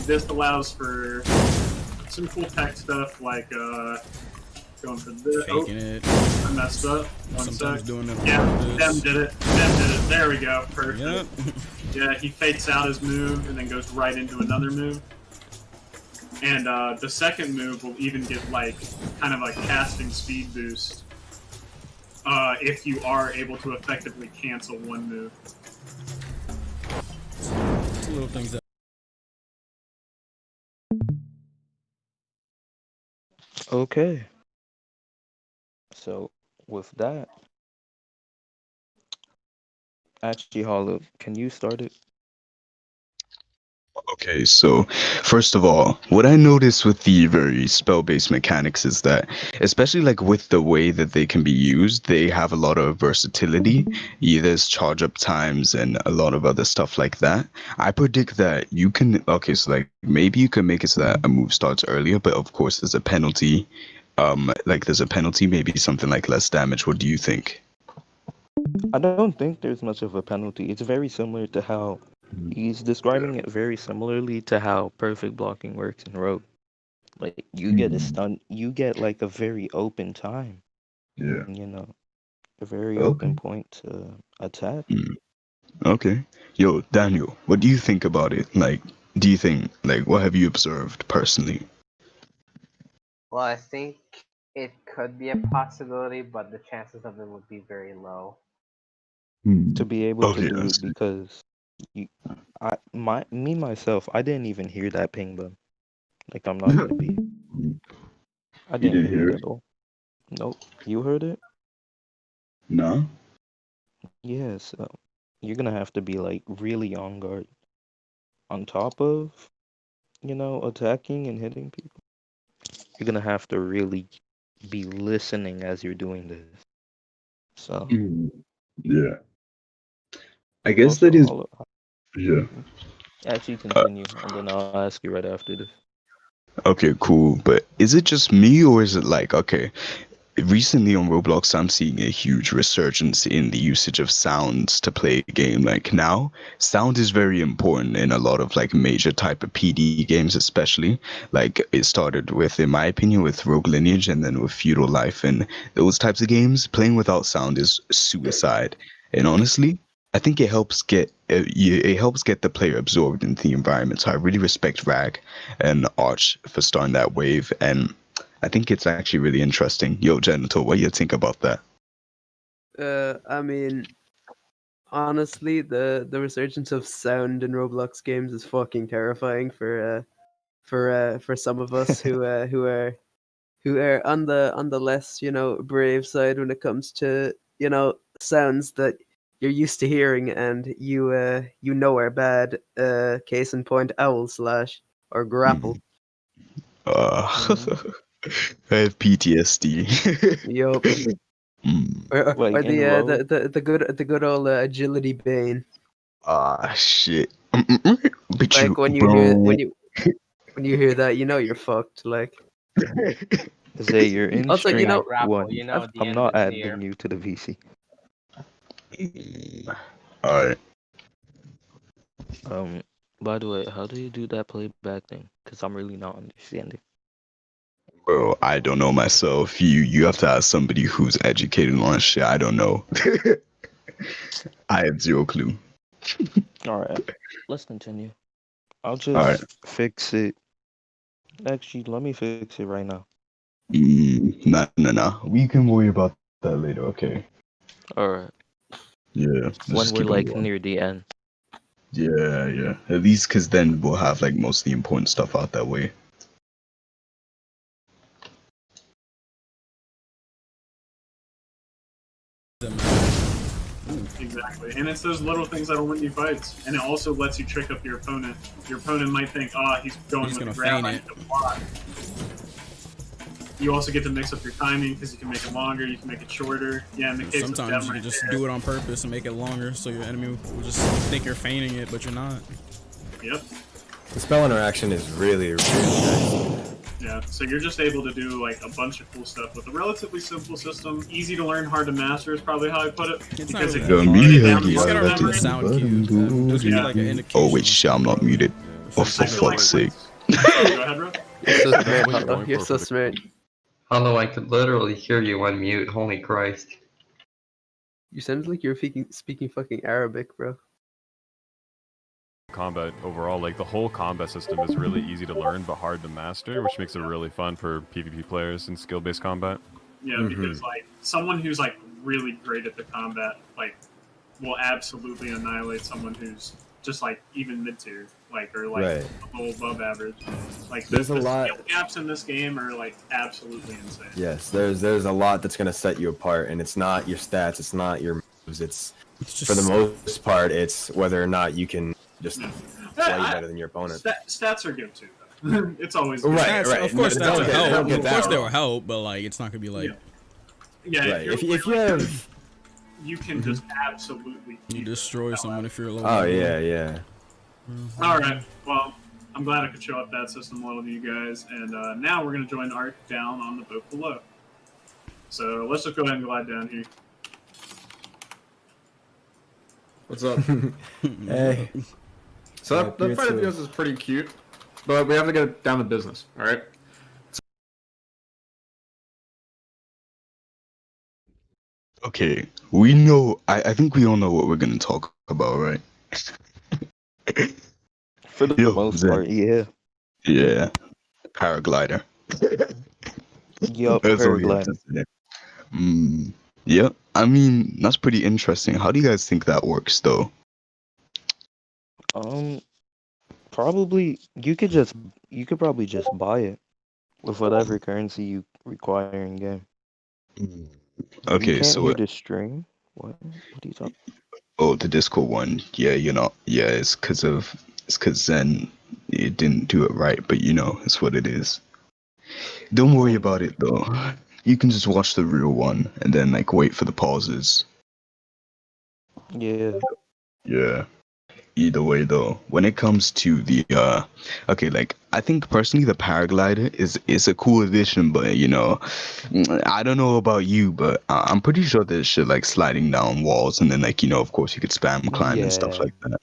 This allows for some cool tech stuff, like, going for this. Faking it. I messed up. One Sometimes sec. doing it. Yeah, like Dem this. did it. Dem did it. There we go. Perfect. Yep. Yeah, he fakes out his move and then goes right into another move. And the second move will even get like kind of a casting speed boost if you are able to effectively cancel one move. It's little things that. Okay. So, with that, actually, Hollow, can you start it? Okay, so first of all, what I noticed with the very spell-based mechanics is that, especially like with the way that they can be used, they have a lot of versatility. There's charge-up times and a lot of other stuff like that. I predict that you can, okay, so like maybe you can make it so that a move starts earlier, but of course there's a penalty. Like there's a penalty, maybe something like less damage. What do you think? I don't think there's much of a penalty. It's very similar to how he's describing it very similarly to how perfect blocking works in Rogue. Like you get a stun, you get like a very open time. Yeah. You know, a very Okay. open point to attack. Okay. Yo, Daniel, what do you think about it? Like, do you think, like, what have you observed personally? Well, I think it could be a possibility, but the chances of it would be very low. To be able Okay, to do I it see. because myself, I didn't even hear that ping button. Like I'm not gonna be. I didn't didn't hear hear it it? at all. Nope. You heard it? No? Yeah, so you're gonna have to be like really on guard. On top of, you know, attacking and hitting people. You're gonna have to really be listening as you're doing this. So Yeah. I guess also, that is, yeah. actually continue, and then I'll ask you right after this. Okay, cool. But is it just me, or is it like, okay, recently on Roblox, I'm seeing a huge resurgence in the usage of sounds to play a game. Like now, sound is very important in a lot of like major type of PD games, especially. Like it started with, in my opinion, with Rogue Lineage, and then with Feudal Life and those types of games. Playing without sound is suicide. And honestly, I think it helps get the player absorbed into the environment. So I really respect Rag and Arch for starting that wave, and I think it's actually really interesting. Yo, Genital, what do you think about that? I mean, honestly, the resurgence of sound in Roblox games is fucking terrifying for some of us who are on the less brave side when it comes to sounds that you're used to hearing and you are bad. Case in point, owl slash or grapple. I have PTSD. Yup. Or Like in the good old agility bane. Shit. Like when you hear that, you're fucked. Like. Say you're in Also, stream grapple, one. the I'm end not is near. adding you to the VC. Alright. By the way, how do you do that playback thing? Because I'm really not understanding. Bro, I don't know myself. You have to ask somebody who's educated on shit. I don't know. I have zero clue. Alright, let's continue. I'll just Alright. fix it. Actually, let me fix it right now. Nah. We can worry about that later, okay? Alright. Yeah. When we're like near the end. Yeah. At least because then we'll have like most of the important stuff out that way. Exactly, and it's those little things that'll win you fights, and it also lets you trick up your opponent. Your opponent might think, he's going with the grab, I need to block. You also get to mix up your timing because you can make it longer, you can make it shorter. Yeah, in the case sometimes of you them can just right do it on purpose and make it longer, so your enemy will just think you're feigning it, but you're not. Yep. The spell interaction is really nice. Yeah, so you're just able to do like a bunch of cool stuff with a relatively simple system. Easy to learn, hard to master is probably how I put it. It's because not if really you get it down, you you just gotta gotta remember remember the it. sound cue. There's gonna be like an indication. Oh wait, shit, I'm not muted. Oh, for I feel like fuck's sake. Go ahead, bro. You're so smart. Although I could literally hear you on mute, holy Christ. You sounded like you're speaking fucking Arabic, bro. Combat overall, like the whole combat system is really easy to learn but hard to master, which makes it really fun for PvP players in skill-based combat. Yeah, because like someone who's like really great at the combat, like, will absolutely annihilate someone who's just like even mid-tier, like, or like a little above average. Like There's a lot. Skill gaps in this game are like absolutely insane. Yes, there's a lot that's gonna set you apart, and it's not your stats, it's not your moves, it's just, for the most part, it's whether or not you can just play better than your opponent. Stats are good too, though. It's always good. Right. Of course, No, that's a help. get Of that course, they wrong. will help, but like, it's not gonna be like. Yeah, Right. If you have, you can just absolutely. You destroy someone if you're low. oh yeah. All right. Well, I'm glad I could show up that system level to you guys, and now we're gonna join Ark down on the boat below. So let's just go ahead and glide down here. What's up? Hey. So that fight of yours is pretty cute, but we have to get down to business, alright? Okay, we know. I think we all know what we're gonna talk about, right? For the most part, yeah. Yeah, paraglider. Yup, That's what we paraglider. interested in. Yeah, I mean that's pretty interesting. How do you guys think that works, though? Probably you could probably just buy it with whatever currency you require in game. Okay, you can't so hear the stream. What are you talking? Oh, the Discord one. Yeah, it's because then it didn't do it right, but it's what it is. Don't worry about it though. You can just watch the real one and then like wait for the pauses. Yeah. Yeah. either way though, when it comes to the okay, like I think personally the paraglider is a cool addition, but I don't know about you, but I'm pretty sure there's shit like sliding down walls, and then like of course you could spam climb and stuff Yeah. like that.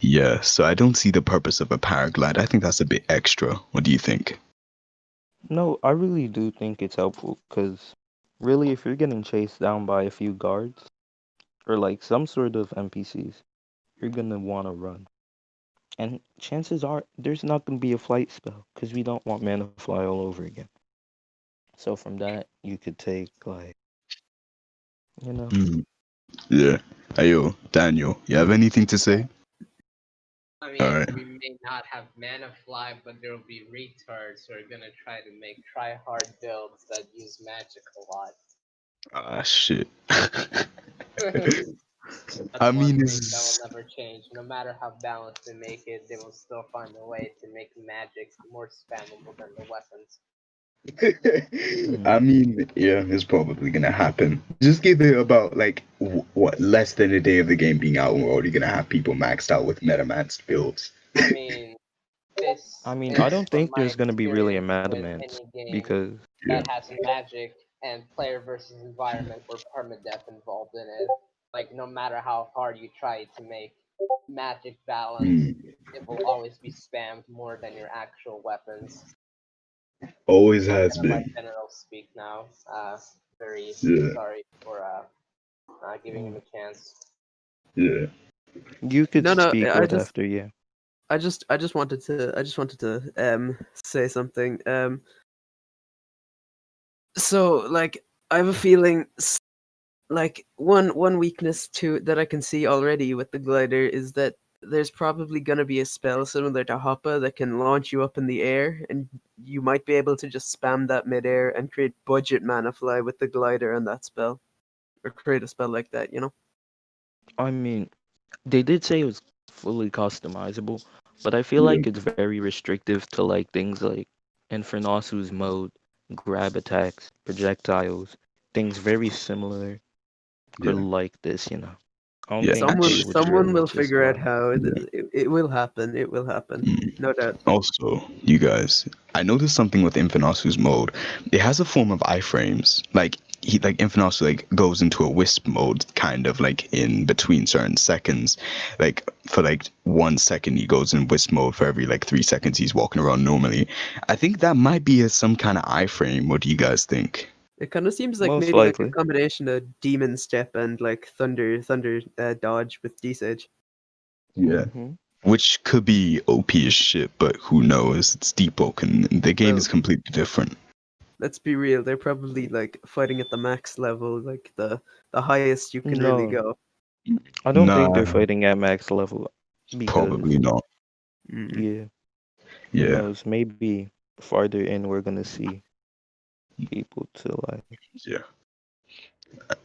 Yeah, so I don't see the purpose of a paraglide. I think that's a bit extra. What do you think? No, I really do think it's helpful because really, if you're getting chased down by a few guards or like some sort of NPCs, you're gonna want to run. And chances are there's not gonna be a flight spell because we don't want mana fly all over again. So from that, you could take like, you know, Mm, yeah. Ayo, Daniel, you have anything to say? I All mean, right. we may not have mana fly, but there will be retards who are gonna try to make try-hard builds that use magic a lot. Ah, shit. That's I one mean, thing that it's will never change. No matter how balanced they make it, they will still find a way to make magic more spammable than the weapons. I mean, yeah, it's probably gonna happen. Just give it about like what less than a day of the game being out, and we're already gonna have people maxed out with MetaMax builds. I mean, this I mean, I is don't from think my there's gonna be really a experience meta with mans any game because Yeah. that has magic and player versus environment or permadeath involved in it. Like, no matter how hard you try to make magic balance, it will always be spammed more than your actual weapons. Always has Kind of like been. general speak now. Very Yeah. sorry for giving him a chance. Yeah. you could No, speak I right just after, yeah. I just wanted to say something. So like I have a feeling like one weakness to that I can see already with the glider is that there's probably gonna be a spell similar to Hoppa that can launch you up in the air, and you might be able to just spam that midair and create budget mana fly with the glider and that spell, or create a spell like that. You know. I mean, they did say it was fully customizable, but I feel Yeah. like it's very restrictive to like things like Infernasu's mode, grab attacks, projectiles, things very similar or Yeah. like this, you know. I don't Yeah. think Someone they Actually, would really will just figure out how yeah. it will happen. It will happen, no doubt. Also, you guys, I noticed something with Infinasu's mode. It has a form of iframes. Like Infinasu like goes into a wisp mode kind of like in between certain seconds. Like for like 1 second he goes in wisp mode, for every like 3 seconds he's walking around normally. I think that might be some kind of iframe. What do you guys think? It kind of seems like most maybe like a likely. combination of demon step and like thunder dodge with D-Sage. Yeah. hmm Which could be OP as shit, but who knows? It's Deepwoken, and the game Well, is completely different. let's be real. They're probably like fighting at the max level, like the highest you can really No, go. I don't think they're Nah, fighting at max level because, probably not. yeah, who Yeah. knows? Maybe farther in we're gonna see people to like. Yeah.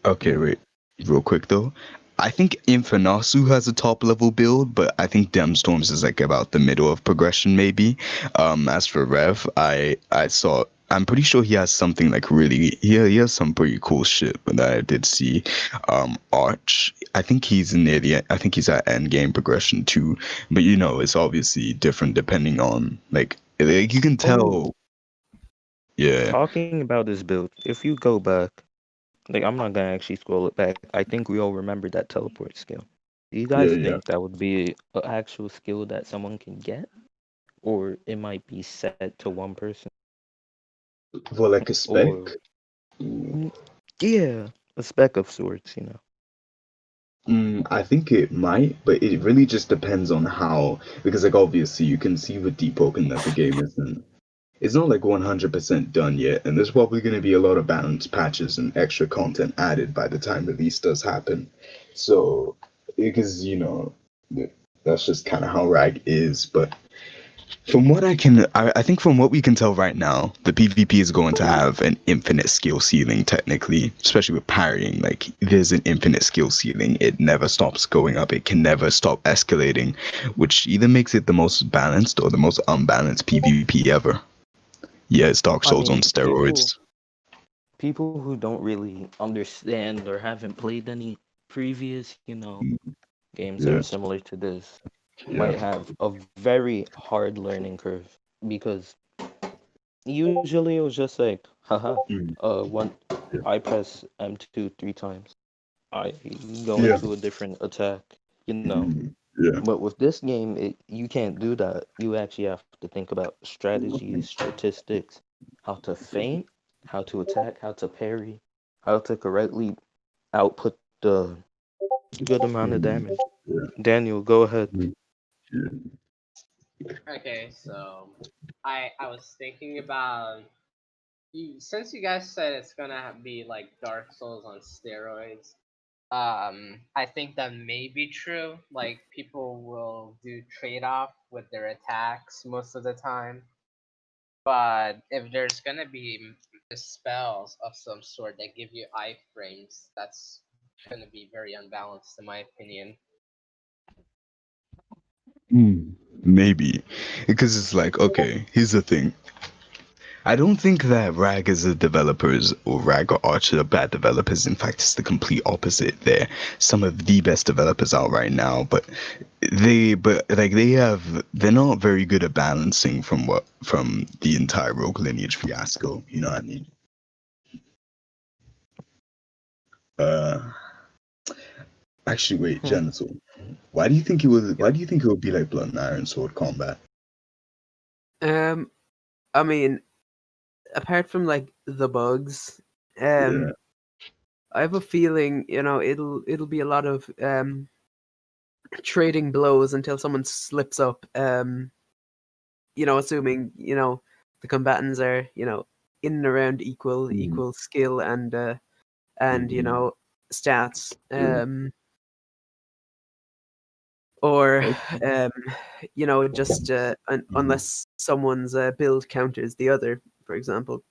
Okay, wait. Real quick though. I think Infernasu has a top level build, but I think DemStormz is like about the middle of progression maybe. As for Rev, I'm pretty sure he has something like really he has some pretty cool shit that I did see. Arch, I think he's near the I think he's at end game progression too. But it's obviously different depending on like you can tell. Oh, Yeah. talking about this build, if you go back, like I'm not gonna actually scroll it back. I think we all remember that teleport skill. Do you Yeah, guys yeah. think that would be an actual skill that someone can get, or it might be set to one person? For like a spec? Or yeah, a spec of sorts, you know. I think it might, but it really just depends on how, because like obviously you can see with Deepwoken that the game isn't, it's not like 100% done yet, and there's probably going to be a lot of balance patches and extra content added by the time release does happen. So, because that's just kind of how RAG is, but from what I think from what we can tell right now, the PvP is going to have an infinite skill ceiling technically, especially with parrying. Like there's an infinite skill ceiling. It never stops going up. It can never stop escalating, which either makes it the most balanced or the most unbalanced PvP ever. Yeah, it's Dark I Souls on mean, steroids. people who don't really understand or haven't played any previous, games that Yeah. are similar to this, might have a very hard learning curve because usually it was just like, haha, one, I press M2 3 times, I go into a different attack, you know. But with this game, you can't do that. You actually have to think about strategies, statistics, how to feint, how to attack, how to parry, how to correctly output the good amount of damage. Daniel, go ahead. Okay, so I was thinking about since you guys said it's gonna be like Dark Souls on steroids. I think that may be true. Like people will do trade-off with their attacks most of the time. But if there's gonna be spells of some sort that give you iframes, that's gonna be very unbalanced in my opinion. Maybe. Because it's like, okay, here's the thing. I don't think that RAG as a developers or RAG or Archer are bad developers. In fact, it's the complete opposite. They're some of the best developers out right now, but they're not very good at balancing from the entire Rogue Lineage fiasco. You know what I mean? Actually, wait, Genital. Why do you think it would be like Blood and Iron Sword combat? I mean, apart from like the bugs, I have a feeling, you know, it'll be a lot of trading blows until someone slips up. You know, assuming, you know, the combatants are, you know, in and around equal skill and you know, stats. Or you know, just unless someone's build counters the other, for example.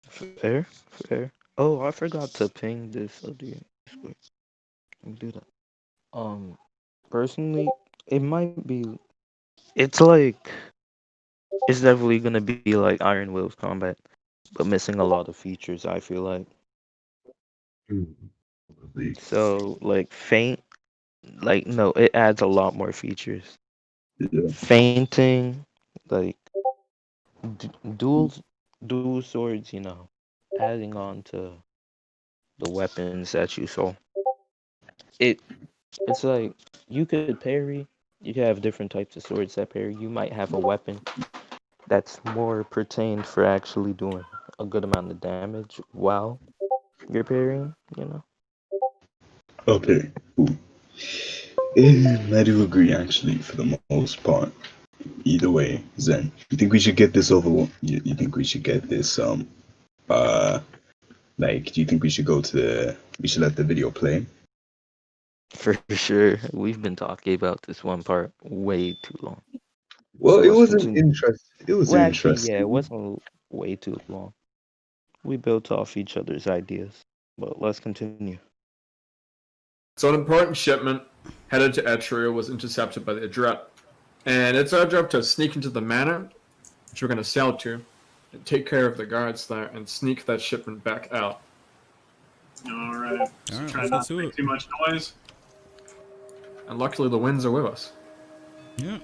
Fair. Oh, I forgot to ping this other Discord. Let me do that. Personally, it might be. It's like it's definitely gonna be like Iron Will's combat, but missing a lot of features. I feel like. So like feint, like no, it adds a lot more features. Fainting, like dual swords, you know, adding on to the weapons that you saw. It's like you could parry. You could have different types of swords that parry. You might have a weapon that's more pertained for actually doing a good amount of damage while you're parrying, you know. Okay, cool. I do agree, actually, for the most part. Either way, Zen, you think we should get this over? You think we should get this? Like, do you think we should we should let the video play? For sure, we've been talking about this one part way too long. Well, So it let's wasn't continue. interesting. It was Well, interesting. actually, yeah, it wasn't way too long. We built off each other's ideas, but let's continue. So an important shipment headed to Etria was intercepted by the Adret, and it's our job to sneak into the manor, which we're going to sail to, and take care of the guards there and sneak that shipment back out. All right. So try not to make too much noise. And luckily the winds are with us. Yeah.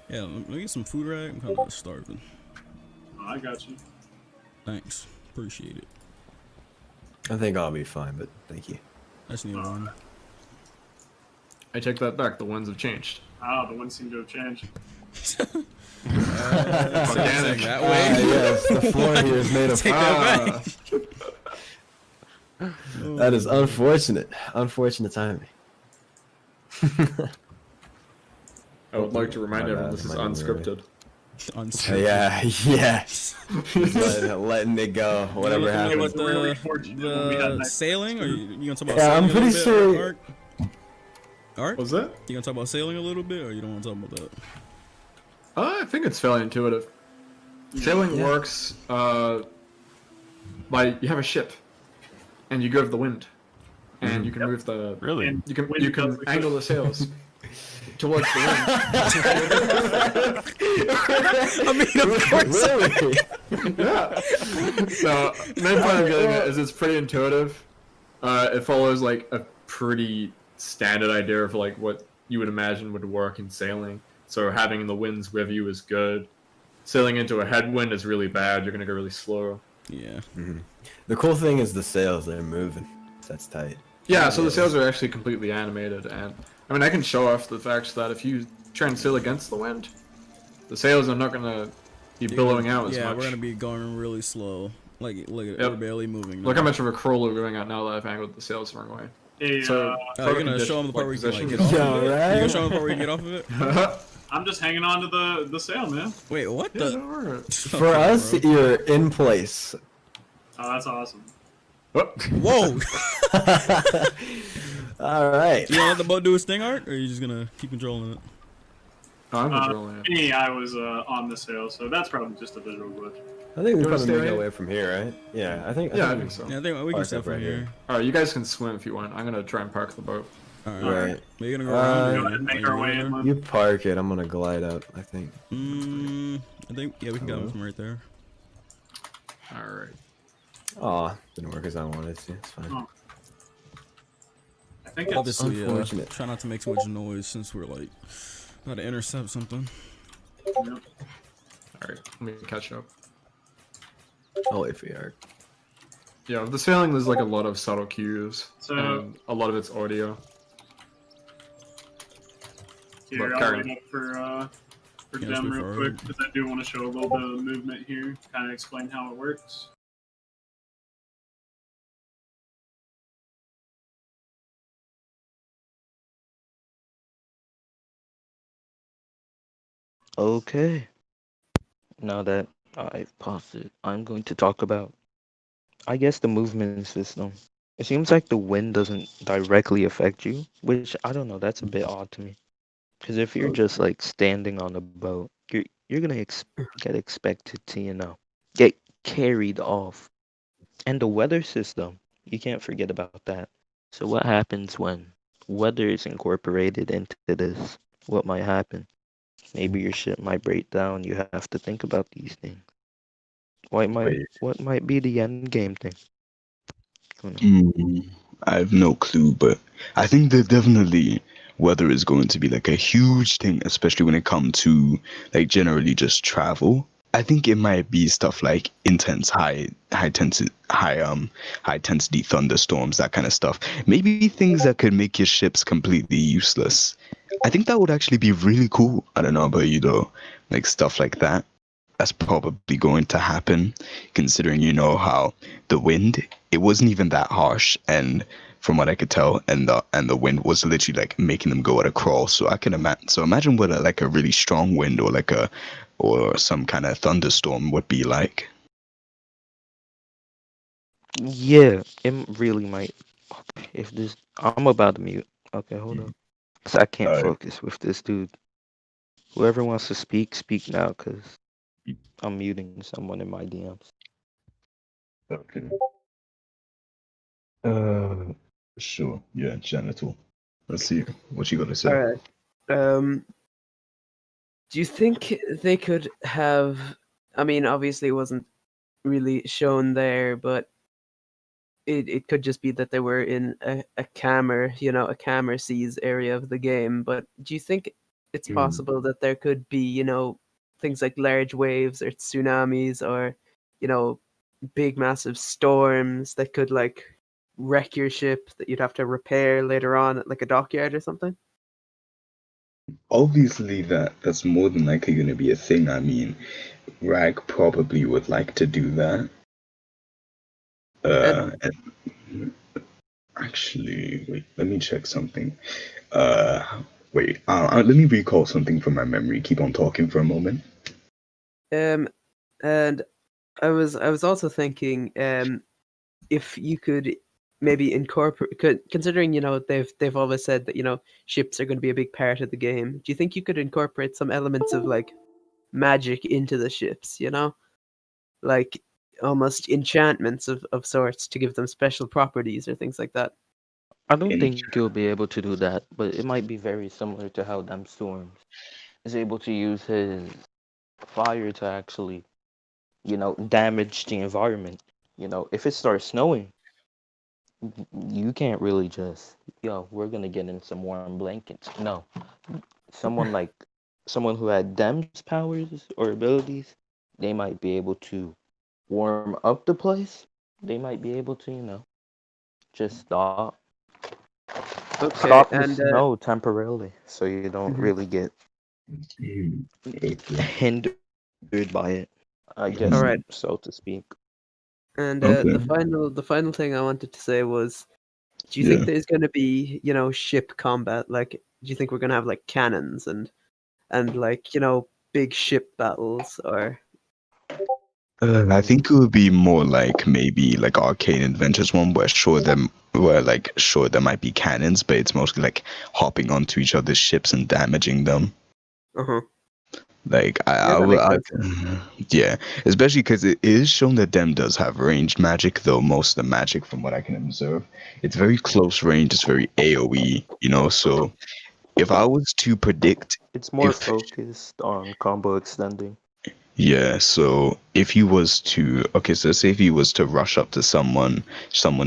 Yeah, let me get some food right. I'm kind of starving. Oh, I got you. Thanks. Appreciate it. I think I'll be fine, but thank you. That's new one. I take that back. The winds have changed. Oh, the winds seem to have changed. Organic. That way. Yes, the floor here is made of. Take that back. That is unfortunate. Unfortunate timing. I would like to remind everyone this is unscripted. Yeah. letting it go. Whatever happens. The sailing, or you gonna talk about? Yeah, sailing I'm pretty sure. Art? What's that? You gonna talk about sailing a little bit, or you don't want to talk about that? I think it's fairly intuitive. Sailing works by you have a ship, and you go with the wind, and you can move the you can angle the sails towards the wind. I mean, of course. Really? Yeah. So main point I'm getting at is it's pretty intuitive. It follows like a pretty standard idea of like what you would imagine would work in sailing. So having the winds with you is good. Sailing into a headwind is really bad. You're gonna go really slow. Yeah. The cool thing is the sails, they're moving. That's tight. Yeah, so the sails are actually completely animated, and I mean I can show off the fact that if you try and sail against the wind, the sails are not gonna be billowing out as much. Yeah, we're gonna be going really slow. Like, look at it, we're barely moving. Look how much of a crawl we're going at now that I've angled the sails the wrong way. Hey, So, you're gonna show them the part where you can like, get off of it? You gonna show them the part where you get off of it? I'm just hanging on to the sail, man. Wait, what the? For us, you're in place. Oh, that's awesome. Whoa! All right. You gonna let the boat do its thing, Art, or are you just gonna keep controlling it? I'm controlling it. Me, I was on the sail, so that's probably just a visual glitch. I think we wanna probably stay make right our here? way from here, right? Yeah, I think so. Yeah, we can step from here. Alright, you guys can swim if you want. I'm gonna try and park the boat. Right. We're gonna go around. Go ahead and make our way in. You park it. I'm gonna glide out, I think. I think, yeah, we can go from right there. Alright. Aw, didn't work as I wanted to. It's fine. Oh. I think it's Obviously, unfortunate. try not to make too much noise since we're like about to intercept something. Yep. Alright, let me catch up. I'll wait for you, Art. Yeah, with the sailing there's like a lot of subtle cues. So- and a lot of it's audio. Here, Look, I'll Karen. wait up for Yeah, Dem let's real move quick forward. because I do want to show a little bit of movement here, kind of explain how it works. Okay. Now that I've paused it, I'm going to talk about, I guess, the movement system. It seems like the wind doesn't directly affect you, which I don't know. That's a bit odd to me. Because if you're just like standing on a boat, you're gonna get expected to, get carried off. And the weather system, you can't forget about that. So what happens when weather is incorporated into this? What might happen? Maybe your ship might break down. You have to think about these things. What might be the end game thing? I have no clue, but I think that definitely weather is going to be like a huge thing, especially when it comes to like generally just travel. I think it might be stuff like intense high intensity thunderstorms, that kind of stuff. Maybe things that could make your ships completely useless. I think that would actually be really cool. I don't know about you though, like stuff like that. That's probably going to happen, considering how the wind, it wasn't even that harsh, and from what I could tell, and the wind was literally like making them go at a crawl. So I can imagine. So imagine what a really strong wind or some kind of thunderstorm would be like. Yeah, it really might. If this, I'm about to mute. Okay, hold on. 'Cause I can't focus with this dude. Whoever wants to speak now, cause I'm muting someone in my DMs. Okay. Sure. Yeah, genital. Let's see what you gotta say. All right. Do you think they could have? I mean, obviously, it wasn't really shown there, but it could just be that they were in a calmer, a calmer seas area of the game. But do you think it's possible that there could be, things like large waves or tsunamis or, big massive storms that could like wreck your ship that you'd have to repair later on at like a dockyard or something? Obviously, that's more than likely going to be a thing. I mean, Rag probably would like to do that. Actually, wait, let me check something. Wait, let me recall something from my memory. Keep on talking for a moment. And I was also thinking, if you could maybe incorporate, considering they've always said that ships are going to be a big part of the game. Do you think you could incorporate some elements of like magic into the ships? Like almost enchantments of sorts to give them special properties or things like that. I don't think you'll be able to do that, but it might be very similar to how DemStormz is able to use his fire to actually, damage the environment. If it starts snowing, you can't really just, yo, we're gonna get in some warm blankets. No, someone like someone who had Dem's powers or abilities, they might be able to warm up the place. They might be able to, just Okay, stop the and snow temporarily, so you don't mhm. really get Okay. hindered by it. I guess All right. so to speak. And Okay. the final thing I wanted to say was, do you Yeah. think there's gonna be, ship combat? Like, do you think we're gonna have like cannons and like, big ship battles, or? I think it would be more like maybe like Arcade Adventures one where like sure there might be cannons, but it's mostly like hopping onto each other's ships and damaging them. Uh-huh. Like Yeah, that makes sense. yeah, especially because it is shown that Dem does have ranged magic, though most of the magic, from what I can observe, it's very close range. It's very AOE, So if I was to predict, It's more if focused on combo extending. yeah, so if he was to, okay, so say if he was to rush up to someone's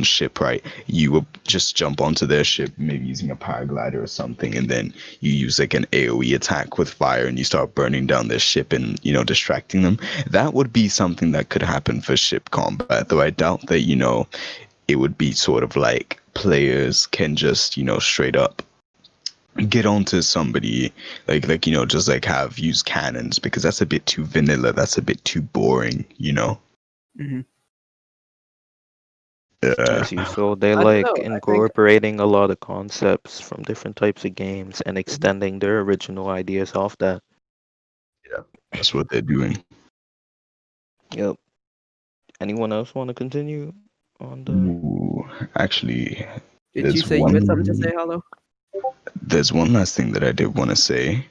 ship, right? You would just jump onto their ship, maybe using a paraglider or something, and then you use like an AoE attack with fire and you start burning down their ship and, distracting them. That would be something that could happen for ship combat, though I doubt that, it would be sort of like players can just, straight up get onto somebody just like have use cannons, because that's a bit too vanilla, that's a bit too boring. Mm-hmm. I see. So they I don't like know. I think incorporating a lot of concepts from different types of games and extending their original ideas off that. Yeah, that's what they're doing. Yep. Anyone else want to continue on the? Ooh, actually, did you say you had something to say, Hollow? there's one last thing that I did want to say,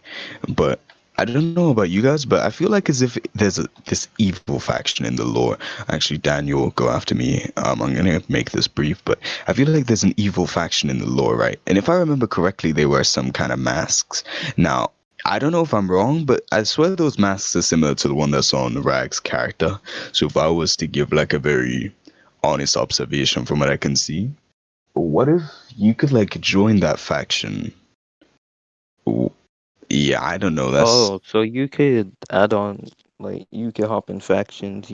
but I don't know about you guys, but I feel like as if there's this evil faction in the lore. Actually, Daniel, go after me. I'm gonna make this brief, but I feel like there's an evil faction in the lore, right? And if I remember correctly, they wear some kind of masks. Now, I don't know if I'm wrong, but I swear those masks are similar to the one that's on Rag's character. So if I was to give like a very honest observation from what I can see, what if you could like join that faction? Yeah, I don't know. Oh, so you could add on, like, you could hop in factions,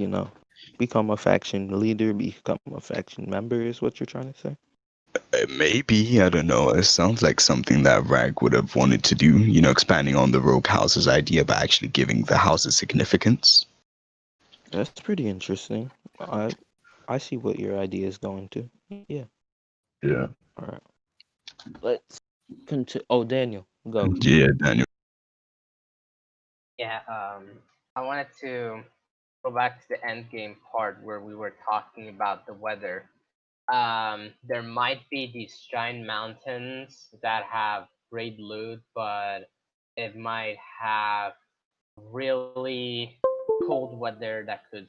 become a faction leader, become a faction member, is what you're trying to say? Maybe, I don't know. It sounds like something that Rag would have wanted to do, expanding on the Rogue House's idea, but actually giving the houses significance. That's pretty interesting. I see what your idea is going to. Yeah. Yeah. All right. Let's continue. Oh, Daniel, go. Yeah, Daniel. Yeah, I wanted to go back to the end game part where we were talking about the weather. There might be these giant mountains that have great loot, but it might have really cold weather that could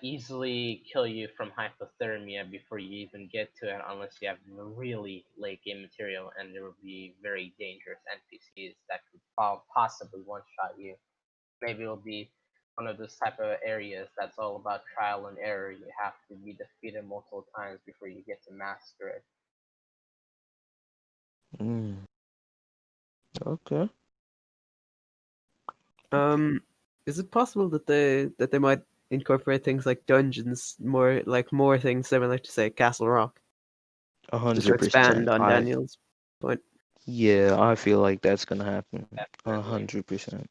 easily kill you from hypothermia before you even get to it, unless you have really late game material, and there will be very dangerous NPCs that could possibly one-shot you. Maybe it'll be one of those type of areas that's all about trial and error. You have to be defeated multiple times before you get to master it. Okay. Is it possible that they might incorporate things like dungeons, more things similar to, say, Castle Rock? Just to 100%. expand on Daniel's point. Yeah, I feel like that's gonna happen. 100%.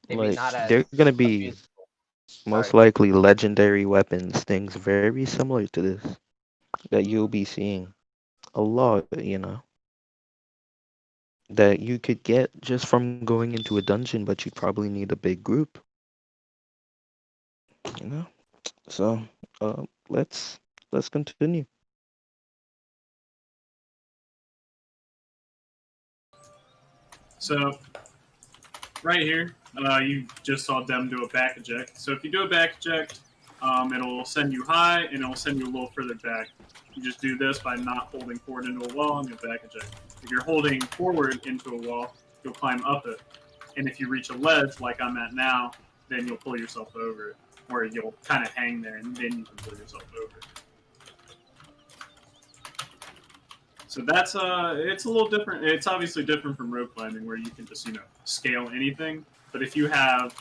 Maybe Like, not as they're gonna be abusable. most Sorry. likely legendary weapons, things very similar to this that you'll be seeing a lot, that you could get just from going into a dungeon, but you'd probably need a big group, So, let's continue. So, right here, you just saw Dem do a back eject. So if you do a back eject, it'll send you high and it'll send you a little further back. You just do this by not holding forward into a wall and you'll back eject. If you're holding forward into a wall, you'll climb up it. And if you reach a ledge like I'm at now, then you'll pull yourself over it. Or you'll kind of hang there and then you can pull yourself over. So that's it's a little different. It's obviously different from rope climbing, where you can just scale anything. But if you have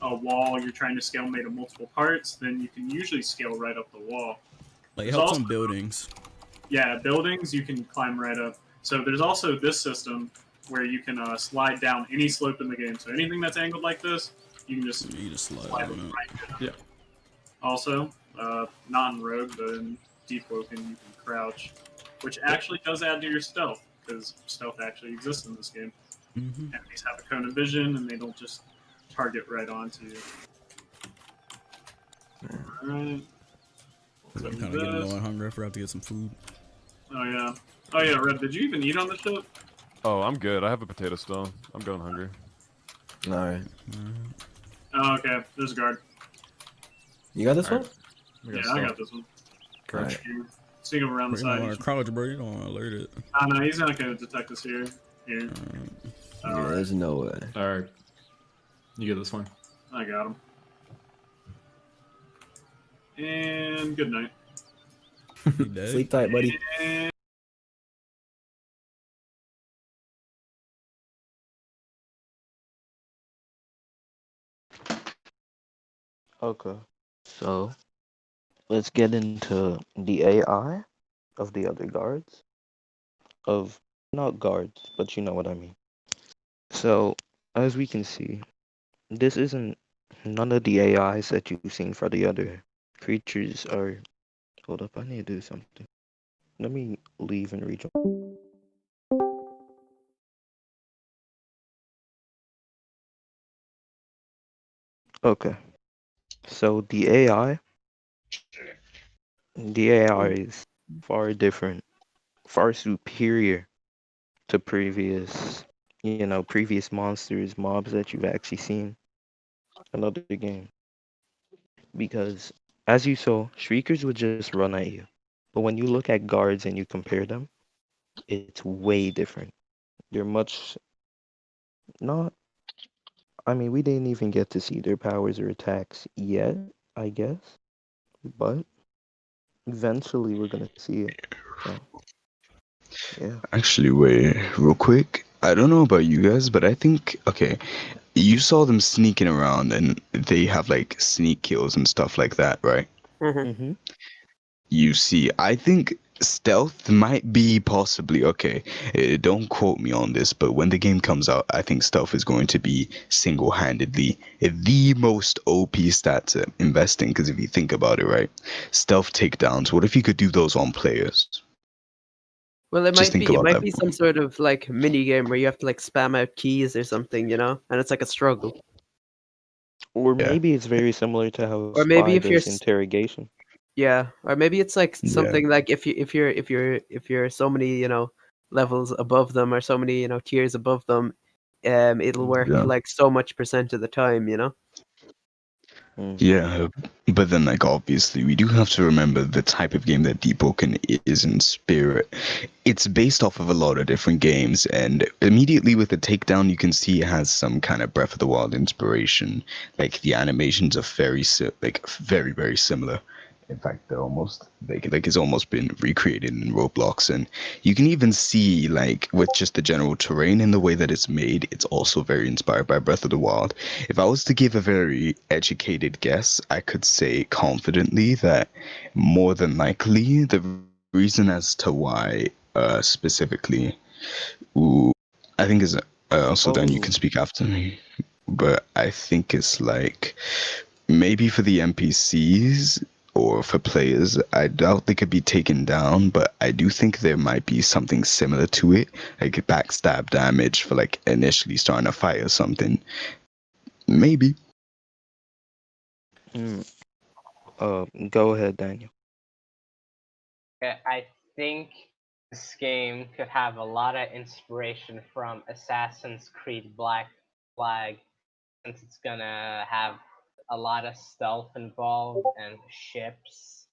a wall you're trying to scale made of multiple parts, then you can usually scale right up the wall. Like, it helps on buildings. Yeah, buildings you can climb right up. So there's also this system where you can slide down any slope in the game. So anything that's angled like this, you can just slide on right down. Yeah. Also, not in Rogue, but in Deepwoken, you can crouch, which actually does add to your stealth, because stealth actually exists in this game. Enemies have a cone of vision, and they don't just target right onto you. Alright. I'm kind of getting low on hunger. I forgot to get some food. Oh yeah, Red, did you even eat on the ship? Oh, I'm good. I have a potato still. I'm going hungry. Alright. Oh, okay. There's a guard. You got this one? Yeah, I got this one. Alright. Sneak him around the You don't side. want to crouch, bro. You don't want to alert it. Oh, no, he's not going to detect us here. Here. Yeah, there's no way. Alright. You get this one. I got him. And good night. Sleep tight, buddy. And... Okay. So let's get into the AI of the other guards. Of not guards, but you know what I mean. So as we can see, this isn't none of the AIs that you've seen for the other creatures are. Hold up, I need to do something. Let me leave and rejoin. Okay. So the AI is far different, far superior to previous, previous monsters, mobs that you've actually seen in other games. Because as you saw, Shriekers would just run at you. But when you look at guards and you compare them, it's way different. They're much not. I mean, we didn't even get to see their powers or attacks yet, I guess. But eventually we're gonna see it. So, yeah. Actually, wait, real quick. I don't know about you guys, but I think, okay, you saw them sneaking around and they have like sneak kills and stuff like that, right? Mm-hmm. You see, I think stealth might be possibly okay. Don't quote me on this, but when the game comes out, I think stealth is going to be single-handedly the most OP stat to invest in. Because if you think about it, right, stealth takedowns. What if you could do those on players? Well, it Just might think be. It about might that. be some sort of like mini game where you have to like spam out keys or something, and it's like a struggle. Or Yeah. maybe it's very similar to how Or maybe Spy if you're does interrogation. Yeah, or maybe it's like Yeah. something like if you're so many levels above them or so many tiers above them, it'll work Yeah. like so much % of the time. Yeah, but then like obviously we do have to remember the type of game that Deepwoken is in spirit. It's based off of a lot of different games, and immediately with the takedown you can see it has some kind of Breath of the Wild inspiration. Like the animations are very, very similar. In fact, they're almost like it's almost been recreated in Roblox, and you can even see like with just the general terrain and the way that it's made, it's also very inspired by Breath of the Wild. If I was to give a very educated guess, I could say confidently that more than likely the reason as to why specifically, I think is also then you can speak after me, but I think it's like maybe for the NPCs or for players, I doubt they could be taken down, but I do think there might be something similar to it, like backstab damage for like initially starting a fight or something. Maybe. Go ahead, Daniel. I think this game could have a lot of inspiration from Assassin's Creed Black Flag, since it's gonna have a lot of stealth involved and ships.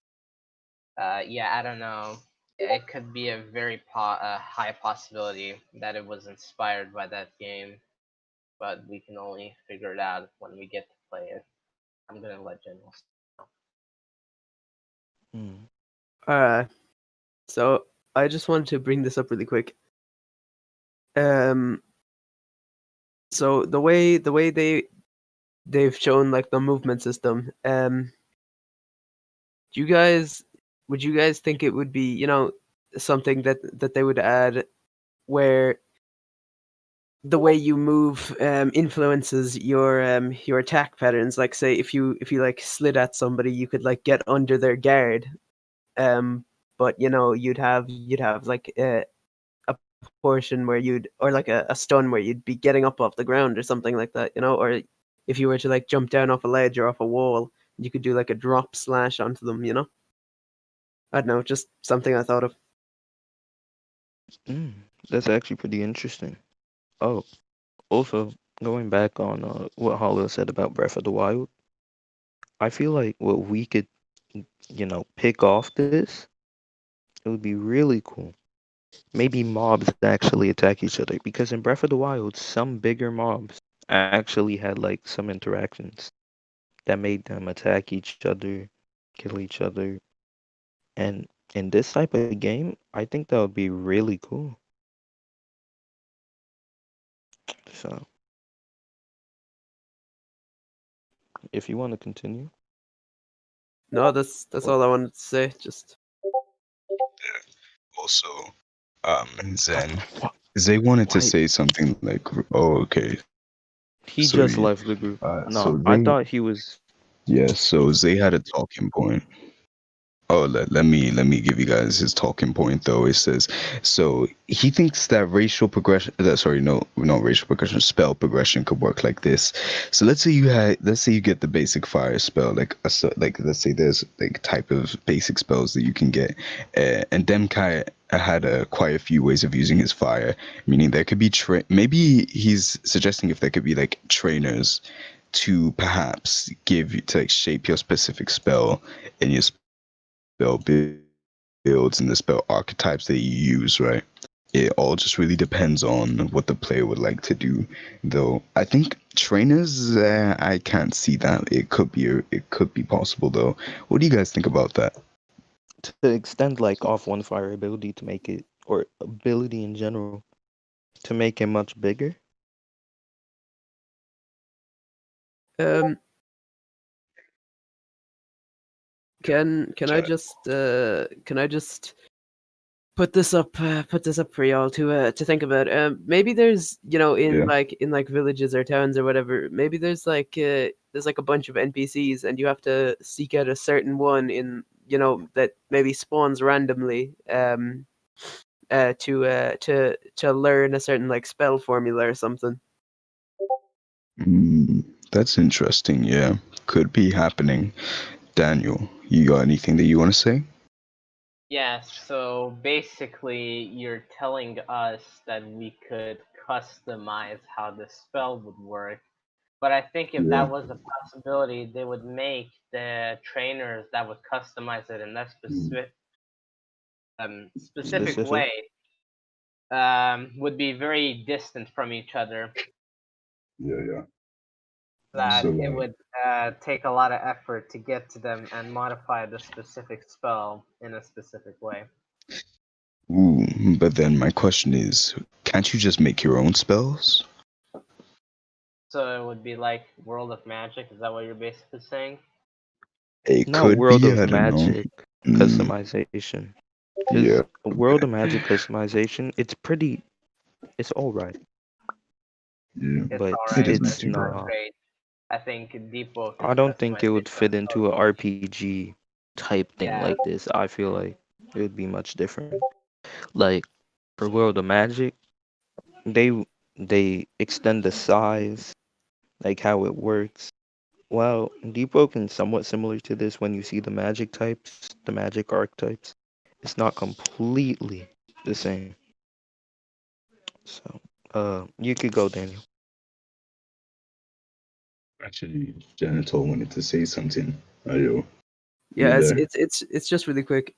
Yeah, I don't know. It could be a very high possibility that it was inspired by that game, but we can only figure it out when we get to play it. I'm gonna let General know. So I just wanted to bring this up really quick. So the way they've shown like the movement system, would you guys think it would be, something that they would add where the way you move influences your attack patterns? Like, say if you like slid at somebody, you could like get under their guard, but you'd have like a portion where or like a stun where you'd be getting up off the ground or something like that, or if you were to like jump down off a ledge or off a wall, you could do like a drop slash onto them, I don't know, just something I thought of. That's actually pretty interesting. Oh, also, going back on what Hollow said about Breath of the Wild, I feel like what we could, pick off this, it would be really cool. Maybe mobs actually attack each other, because in Breath of the Wild, some bigger mobs actually had like some interactions that made them attack each other, kill each other. And in this type of game, I think that would be really cool. So, if you want to continue. No, that's all I wanted to say. Just Also, Zen, Zay wanted to say something like, "Oh, okay." He So just he- left the group. No, so I Zay- thought he was. Yeah, so Zay had a talking point. Oh, let me give you guys his talking point though. It says, so he thinks that racial progression. Not racial progression. Spell progression could work like this. So let's say you get the basic fire spell, like let's say there's like type of basic spells that you can get, and Demkai had quite a few ways of using his fire. Meaning there could be maybe he's suggesting if there could be like trainers to perhaps to like shape your specific spell and your spell builds and the spell archetypes that you use, right? It all just really depends on what the player would like to do. Though I think trainers, I can't see that. It could be possible though. What do you guys think about that? To extend like off one fire ability to make it, or ability in general, to make it much bigger. Can I just put this up for y'all to think about? Maybe there's in like villages or towns or whatever. Maybe there's like a bunch of NPCs and you have to seek out a certain one in that maybe spawns randomly to learn a certain like spell formula or something. That's interesting. Yeah, could be happening. Daniel, you got anything that you want to say? Yeah, so basically you're telling us that we could customize how the spell would work. But I think if that was a possibility, they would make the trainers that would customize it in that specific way would be very distant from each other. Yeah. That it would take a lot of effort to get to them and modify the specific spell in a specific way. Ooh, but then my question is, can't you just make your own spells? So it would be like World of Magic. Is that what you're basically saying? It Not could World be, of I don't know. Magic customization. Yeah. World of Magic customization, it's alright. Yeah. But alright, it's not. great. I think Deepwoken. I don't think it would fit into an RPG type thing like this. I feel like it would be much different. Like for World of Magic, they extend the size, like how it works. Well, Deepwoken is somewhat similar to this when you see the magic types, the magic archetypes. It's not completely the same. So, you could go, Daniel. Actually, Janitor wanted to say something. Ayo. Yeah, it's just really quick.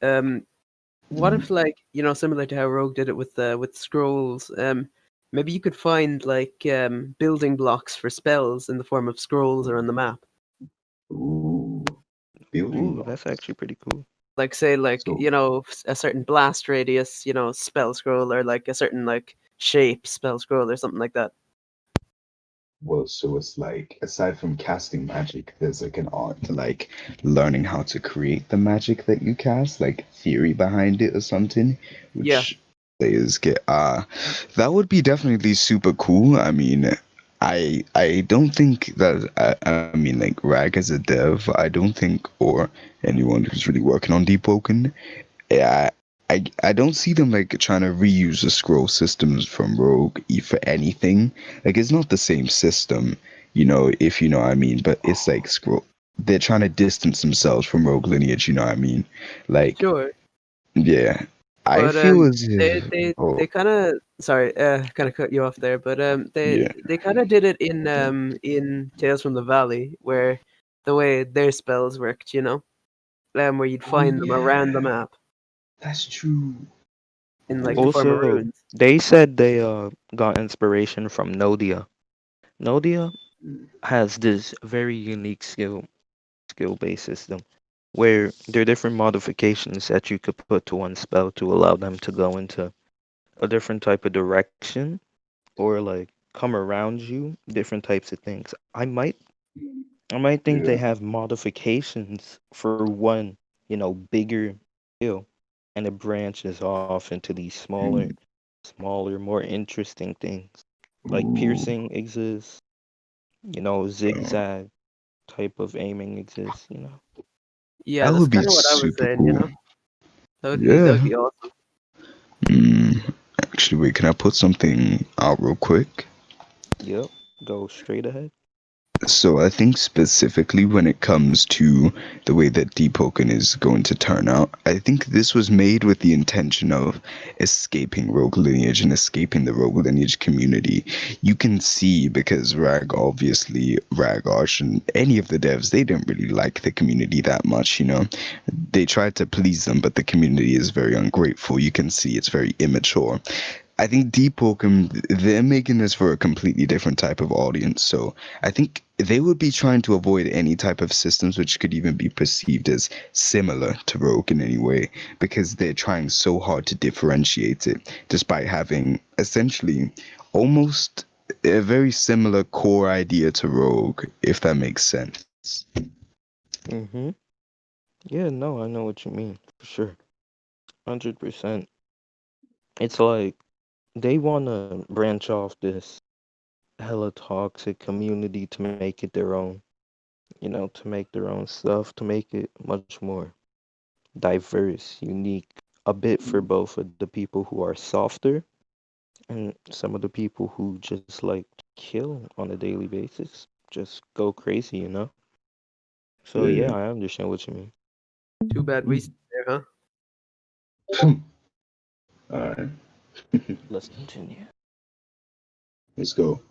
What if like similar to how Rogue did it with scrolls? Maybe you could find like building blocks for spells in the form of scrolls or on the map. Ooh, Ooh, that's actually pretty cool. Like say like So- you know a certain blast radius, you know, spell scroll, or like a certain like shape spell scroll or something like that. Well, so it's like aside from casting magic, there's like an art to like learning how to create the magic that you cast, like theory behind it or something. Which Yeah. players get. That would be definitely super cool. I mean, I don't think that I mean like Rag as a dev, I don't think, or anyone who's really working on Deepwoken, yeah, I don't see them like trying to reuse the scroll systems from Rogue for anything. Like it's not the same system, you know, if you know what I mean. But it's like scroll. They're trying to distance themselves from Rogue lineage, you know what I mean? Like, Sure. yeah, I But feel as they if oh they kind of sorry, kind of cut you off there, but yeah, they kind of did it in Tales from the Valley, where the way their spells worked, you know, where you'd find them around the map that's true. in like the form of Also, runes. they said they got inspiration from Nodia. Nodia has this very unique skill-based system where there are different modifications that you could put to one spell to allow them to go into a different type of direction or like come around you, different types of things. I might think they Yeah. have modifications for one, you know, bigger skill, and it branches off into these smaller, more interesting things. Like Ooh, piercing exists, you know, wow. zigzag type of aiming exists, you know. Yeah, That that's would be kind of what I was super saying, you know. cool. That Yeah. would be awesome. Actually, wait, can I put something out real quick? Yep, go straight ahead. So I think specifically when it comes to the way that Deepwoken is going to turn out, I think this was made with the intention of escaping Rogue Lineage and escaping the Rogue Lineage community. You can see because Ragosh, and any of the devs, they didn't really like the community that much, you know. They tried to please them, but the community is very ungrateful. You can see it's very immature. I think Deepwoken, they're making this for a completely different type of audience. So I think they would be trying to avoid any type of systems which could even be perceived as similar to Rogue in any way, because they're trying so hard to differentiate it, despite having essentially almost a very similar core idea to Rogue, if that makes sense. Mm-hmm. Yeah, no, I know what you mean, for sure. 100%. It's like they want to branch off this hella toxic community to make it their own, you know, to make their own stuff, to make it much more diverse, unique, a bit for both of the people who are softer and some of the people who just like to kill on a daily basis, just go crazy, you know? So yeah, I understand what you mean. Too bad we there, huh? Alright, Let's continue. let's go.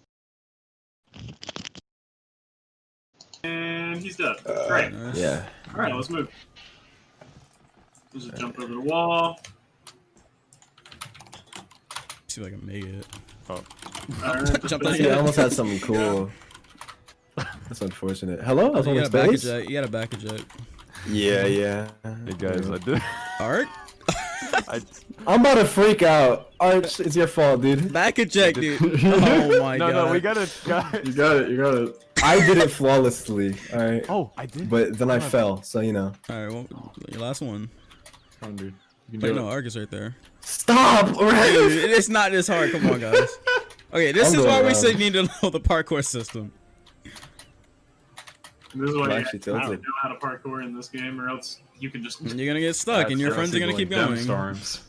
And he's dead. Great. Yeah. All right, let's move. Let's just jump over the wall. See if I can make it. All right, Jump just on I almost had something cool. That's unfortunate. Hello, I was on You the gotta back a space. jet. You gotta back a jet. Yeah. Hey guys, I did. Art? I'm about to freak out. Arch, it's your fault, dude. Back a jet, dude. Oh my god. No, we got it, guys. You got it. I did it flawlessly. All right. Oh, I did. But then I fell, so you know. All right, well, your last one. 100. You can Wait, do no, it. Arc is right there. Stop! Dude, it's not this hard. Come on, guys. Okay, this I'm is going why we around. said need to know the parkour system. This is why I'm you actually have to know tilted. how to parkour in this game, or else you can just. And you're gonna get stuck, and your friends are gonna keep going. DemStormz.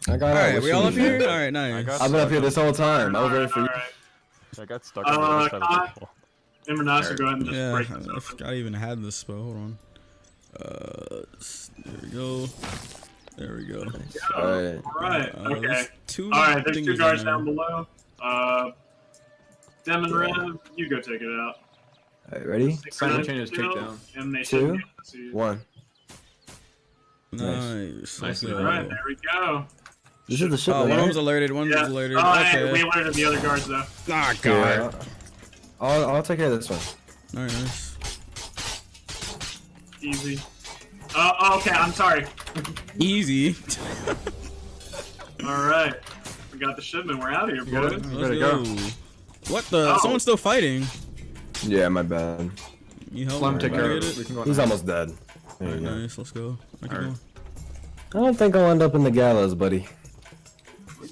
I got All it. right, we all up here? All right, nice. I've been up here this whole time. I was ready for you. Alright. I got stuck on the other side of the wall. Imranasa, go ahead and just Yeah, break this I open. forgot I even had this spell. Hold on. There we go. There we go. Alright. Alright, okay. There's two Alright, there's things two in guards there. down below. Dem and Rev, you go take it out. Alright, ready? Simultaneous Two, takedown. And they Two, should 1. Nice. Let's go. Alright, there we go. This is the ship. Oh, one of right? them's alerted. One of Yeah. them's alerted. Oh, hey, Okay. we alerted the other guards though. Ah, God. Yeah. I'll take care of this one. All right, nice. Easy. Okay, I'm sorry. Easy. All right, we got the shipment. We're out of here, boys. Let's go. What the? Someone's still fighting. Yeah, my bad. You help Let him me take care of get it. We can go He's now. almost dead. There you go. Nice, let's go. I don't think I'll end up in the gallows, buddy.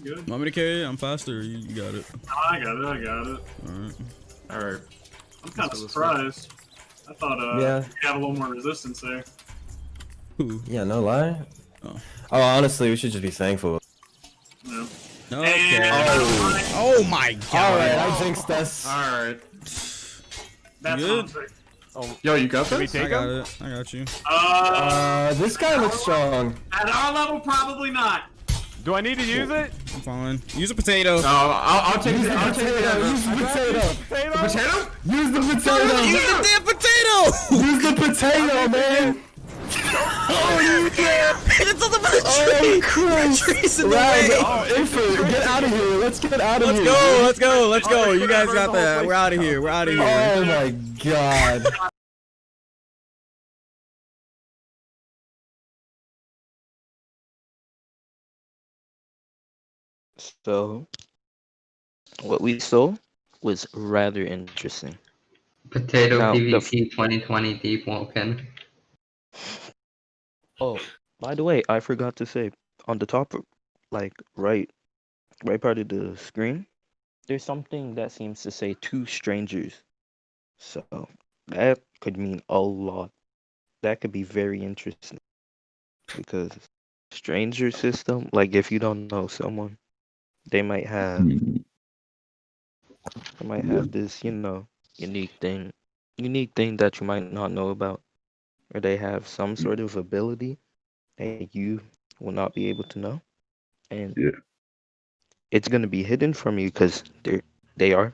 Good. Want me to carry it? I'm faster. You got it. I got it. Alright. Alright. I'm kind of surprised. I thought Yeah. you had a little more resistance there. Yeah, no lie. Oh, honestly, we should just be thankful. No. Okay. Oh my god. Alright, I jinxed us. Alright. That's good? Yo, you got this? I got it. I got you. This guy looks strong. At our level, probably not. Do I need to use it? I'm fine. Use a potato. No, I'll take it. I'll take it. Use the potato. The potato? Use the potato. Use the damn potato. Use the potato, man. Oh, you can't. It's on the tree. Christ. The tree's in the way. Get out of here. Let's get out of here. Let's go. You guys got that. We're out of here. Oh my god. So, what we saw was rather interesting. Potato Now, PvP 2020 Deepwoken. Oh, by the way, I forgot to say, on the top, like right part of the screen, there's something that seems to say 2 strangers. So that could mean a lot. That could be very interesting because stranger system, like if you don't know someone, they might have this, unique thing that you might not know about, or they have some sort of ability that you will not be able to know, and it's gonna be hidden from you because they are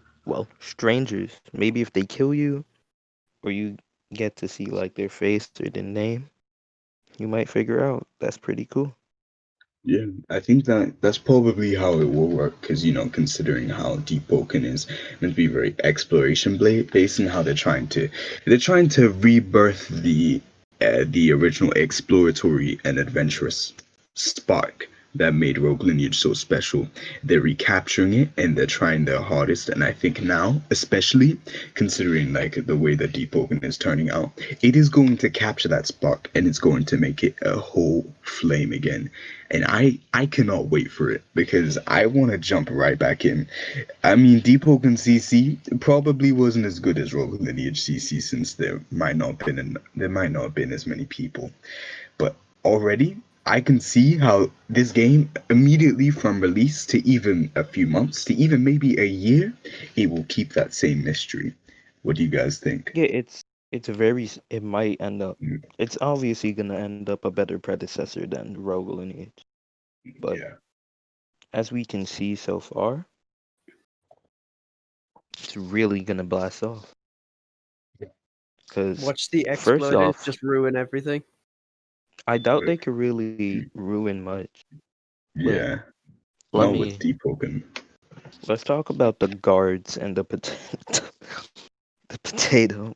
strangers. Maybe if they kill you, or you get to see like their face or their name, you might figure out. That's pretty cool. Yeah, I think that's probably how it will work because, considering how Deepwoken is meant to be very exploration based and how they're trying to rebirth the original exploratory and adventurous spark that made Rogue Lineage so special. They're recapturing it and they're trying their hardest, and I think now, especially considering like the way that Deepwoken is turning out, it is going to capture that spark and it's going to make it a whole flame again. And I cannot wait for it because I want to jump right back in. I mean, Deepwoken CC probably wasn't as good as Rogue Lineage CC since there might not have been as many people, but already I can see how this game, immediately from release to even a few months to even maybe a year, it will keep that same mystery. What do you guys think? Yeah, it might end up. It's obviously gonna end up a better predecessor than Rogue Lineage, but as we can see so far, it's really gonna blast off. Because watch the first exploiters off, just ruin everything. I doubt they could really ruin much. Yeah, Let with Deepwoken. Let's talk about the guards and the potato. The potato.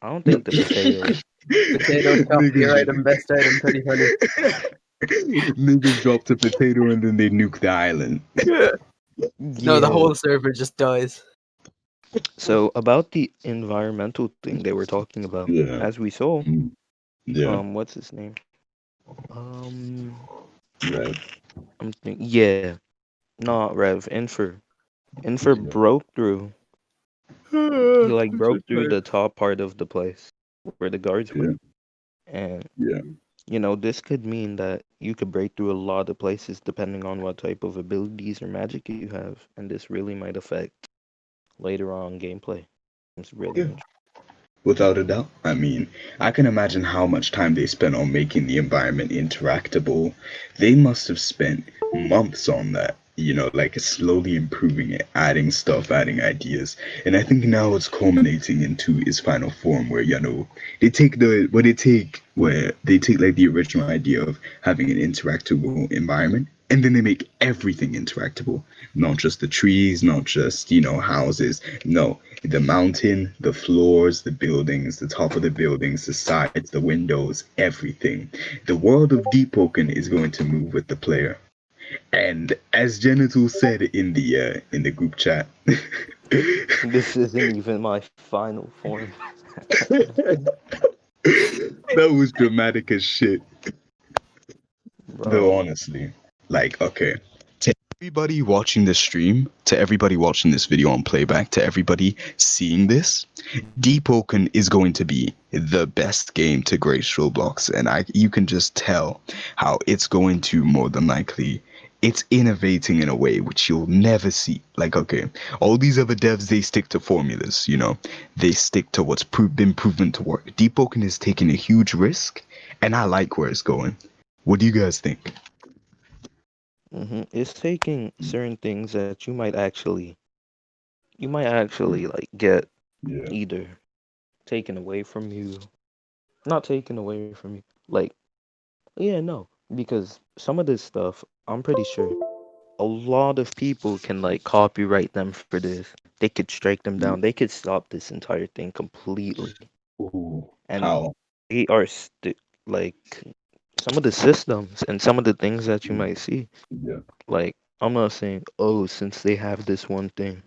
I don't think the potato. Potato top tier item, best item, 2020. Niggas dropped a potato and then they nuke the island. No, the whole server just dies. So about the environmental thing they were talking about, as we saw, what's his name? Rev. I'm thinking, not Rev. Infer broke through. He broke through the top part of the place where the guards were, and this could mean that you could break through a lot of places depending on what type of abilities or magic you have, and this really might affect later on gameplay. It's really Without a doubt. I mean, I can imagine how much time they spent on making the environment interactable. They must have spent months on that, slowly improving it, adding stuff, adding ideas. And I think now it's culminating into its final form where, they take the original idea of having an interactable environment And then they make everything interactable. Not just the trees, not just, houses. No, the mountain, the floors, the buildings, the top of the buildings, the sides, the windows, everything. The world of Deepwoken is going to move with the player. And as Genital said in the group chat, This isn't even my final form. that was dramatic as shit. Bro. Though honestly, okay, to everybody watching this stream, to everybody watching this video on playback, to everybody seeing this, Deepwoken is going to be the best game to grace RŌBLOX, and you can just tell how it's going to more than likely. It's innovating in a way which you'll never see. Okay, all these other devs, they stick to formulas, They stick to what's been proven to work. Deepwoken is taking a huge risk, and I like where it's going. What do you guys think? It's taking certain things that you might actually get either taken away from you, not taken away from you. No, because some of this stuff, I'm pretty sure a lot of people can copyright them for this. They could strike them down. They could stop this entire thing completely. Ooh, And how? they are some of the systems and some of the things that you might see. Yeah. I'm not saying, oh, since they have this one thing,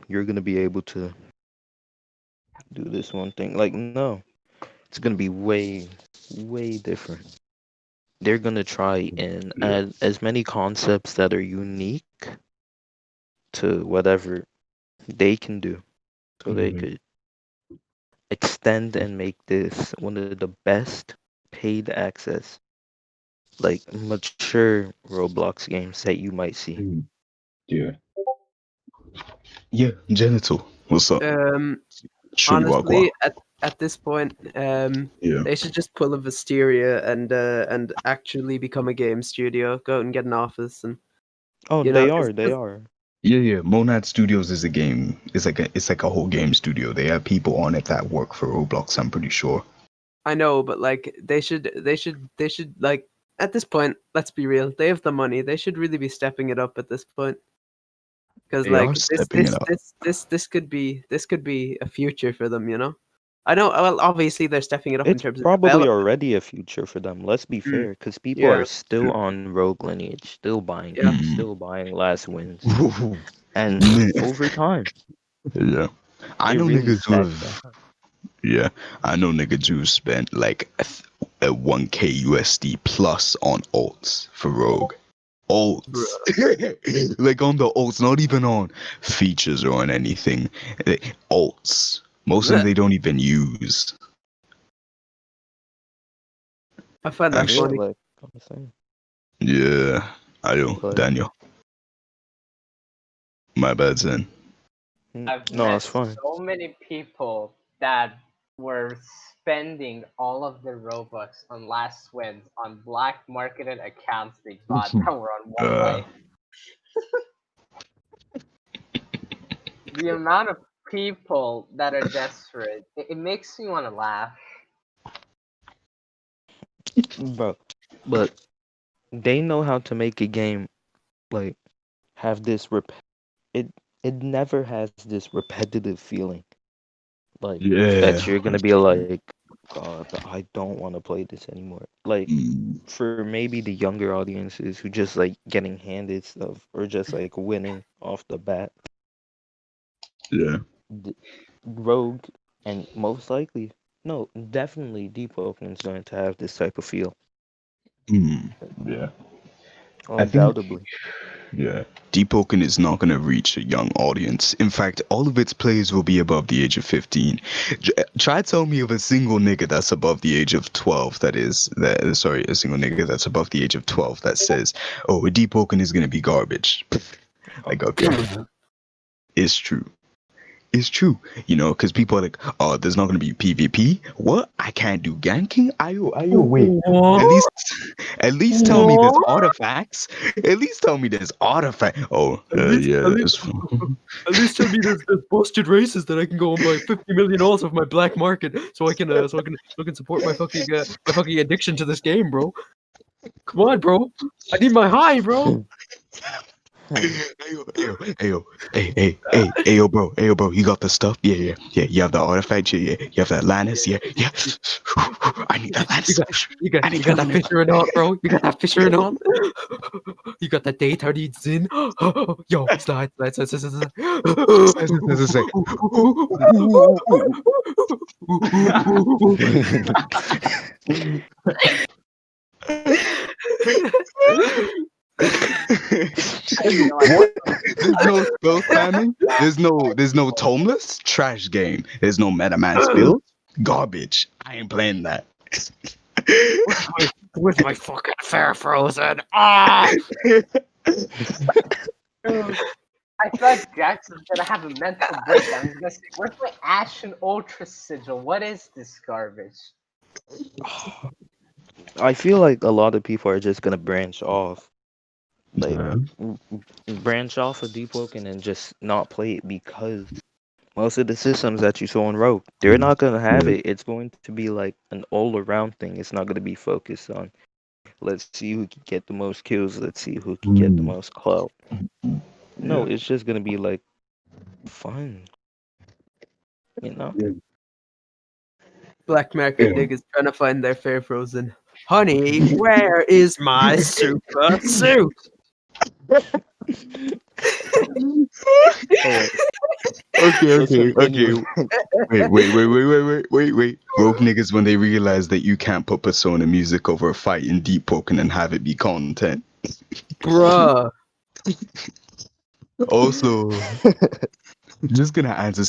you're gonna be able to do this one thing. No, it's gonna be way, way different. They're gonna try and add as many concepts that are unique to whatever they can do, so they could extend and make this one of the best paid access, mature RŌBLOX games that you might see. Yeah. Yeah, Genital. What's up? Honestly, at this point, they should just pull a Visteria and actually become a game studio. Go out and get an office and. They are. Yeah. Monad Studios is a game. It's like a whole game studio. They have people on it that work for RŌBLOX. I'm pretty sure. I know, but they should at this point. Let's be real. They have the money. They should really be stepping it up at this point. Because this could be a future for them. I know. Well, obviously they're stepping it up in terms of. It's probably already a future for them. Let's be fair, because people are still on Rogue Lineage, still buying Last Wins, and over time. Yeah, I know niggas who have. Yeah, I know niggas who spent a 1K USD plus on alts for Rogue. Alts. On the alts, not even on features or on anything. Alts. Most of them they don't even use. I find that funny. Yeah, I do. Daniel. My bad, Zen. No, it's fine. So many people that were spending all of their Robux on Last Wins on black marketed accounts they bought that were on One Life. The amount of people that are desperate, it makes me want to laugh. Bro, but they know how to make a game have this it never has this repetitive feeling. That you're gonna be God, I don't want to play this anymore. For maybe the younger audiences who just getting handed stuff or just winning off the bat. Yeah. Rogue and most likely, no, definitely Deepwoken is going to have this type of feel. Yeah. Undoubtedly. Yeah. Deepwoken is not going to reach a young audience. In fact, all of its players will be above the age of 15. Try tell me of a single nigga that's above the age of 12 a single nigga that's above the age of 12 that says, oh, Deepwoken is going to be garbage. Okay. It's true. It's true, because people are like, oh, there's not going to be PvP? What? I can't do ganking? Wait. At least tell me there's artifacts. At least tell me there's artifacts. Oh, At least tell me there's busted races that I can go and buy 50 million off of my black market so I can support my fucking addiction to this game, bro. Come on, bro. I need my high, bro. Hey, yo, bro, you got the stuff? Yeah. You have the artifact, yeah. You have that Lannis, yeah. I need that Lannis. You got that fisher and all, bro. You got that fisher and all. You got that data needs in. Yo, slide. What? There's no spell spamming. There's no tomeless trash game. There's no MetaMan spill. Garbage. I ain't playing that. With my fucking fair frozen. Ah! I thought Jackson's gonna have a mental breakdown. He's gonna say, "Where's my Ashen Ultra Sigil? What is this garbage?" I feel like a lot of people are just gonna branch off. Like branch off of Deepwoken and just not play it because most of the systems that you saw in Rogue, they're not gonna have it. It's going to be like an all-around thing. It's not gonna be focused on let's see who can get the most kills. Let's see who can get the most clout. No, it's just gonna be like fun. You know? Black market niggas trying to find their fair frozen. Honey, where is my super suit? Okay. Wait. Rogue niggas when they realize that you can't put Persona music over a fight in Deepwoken and have it be content. Bruh. Also, just gonna answer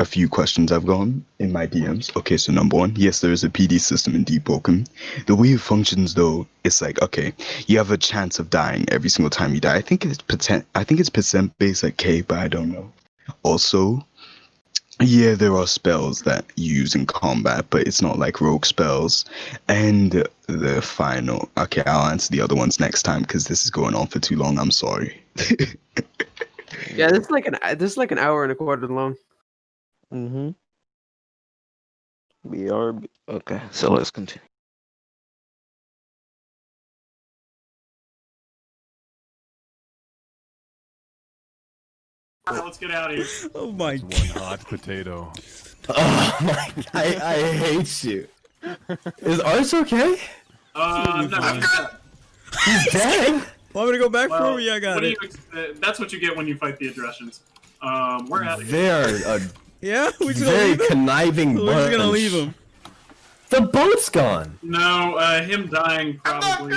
a few questions I've gotten in my DMs. Okay, so number one, yes, there is a PD system in Deepwoken. The way it functions though, it's like, okay, you have a chance of dying every single time you die. I think it's percent based like K, but I don't know. Also, yeah, there are spells that you use in combat, but it's not like rogue spells. And the final, okay, I'll answer the other ones next time because this is going on for too long. I'm sorry. Yeah, this is like an hour and a quarter long. We are okay. So let's continue. Alright, let's get out of here. Oh my One hot potato. Oh my! I hate you. Is Arch okay? No, He's dead. Want me to go back well, for? Yeah, I got what do it. that's what you get when you fight the aggressions. We're out of here. They are a Yeah, we just very gonna leave him? conniving We're just gonna bunch. leave him. The boat's gone. No, him dying probably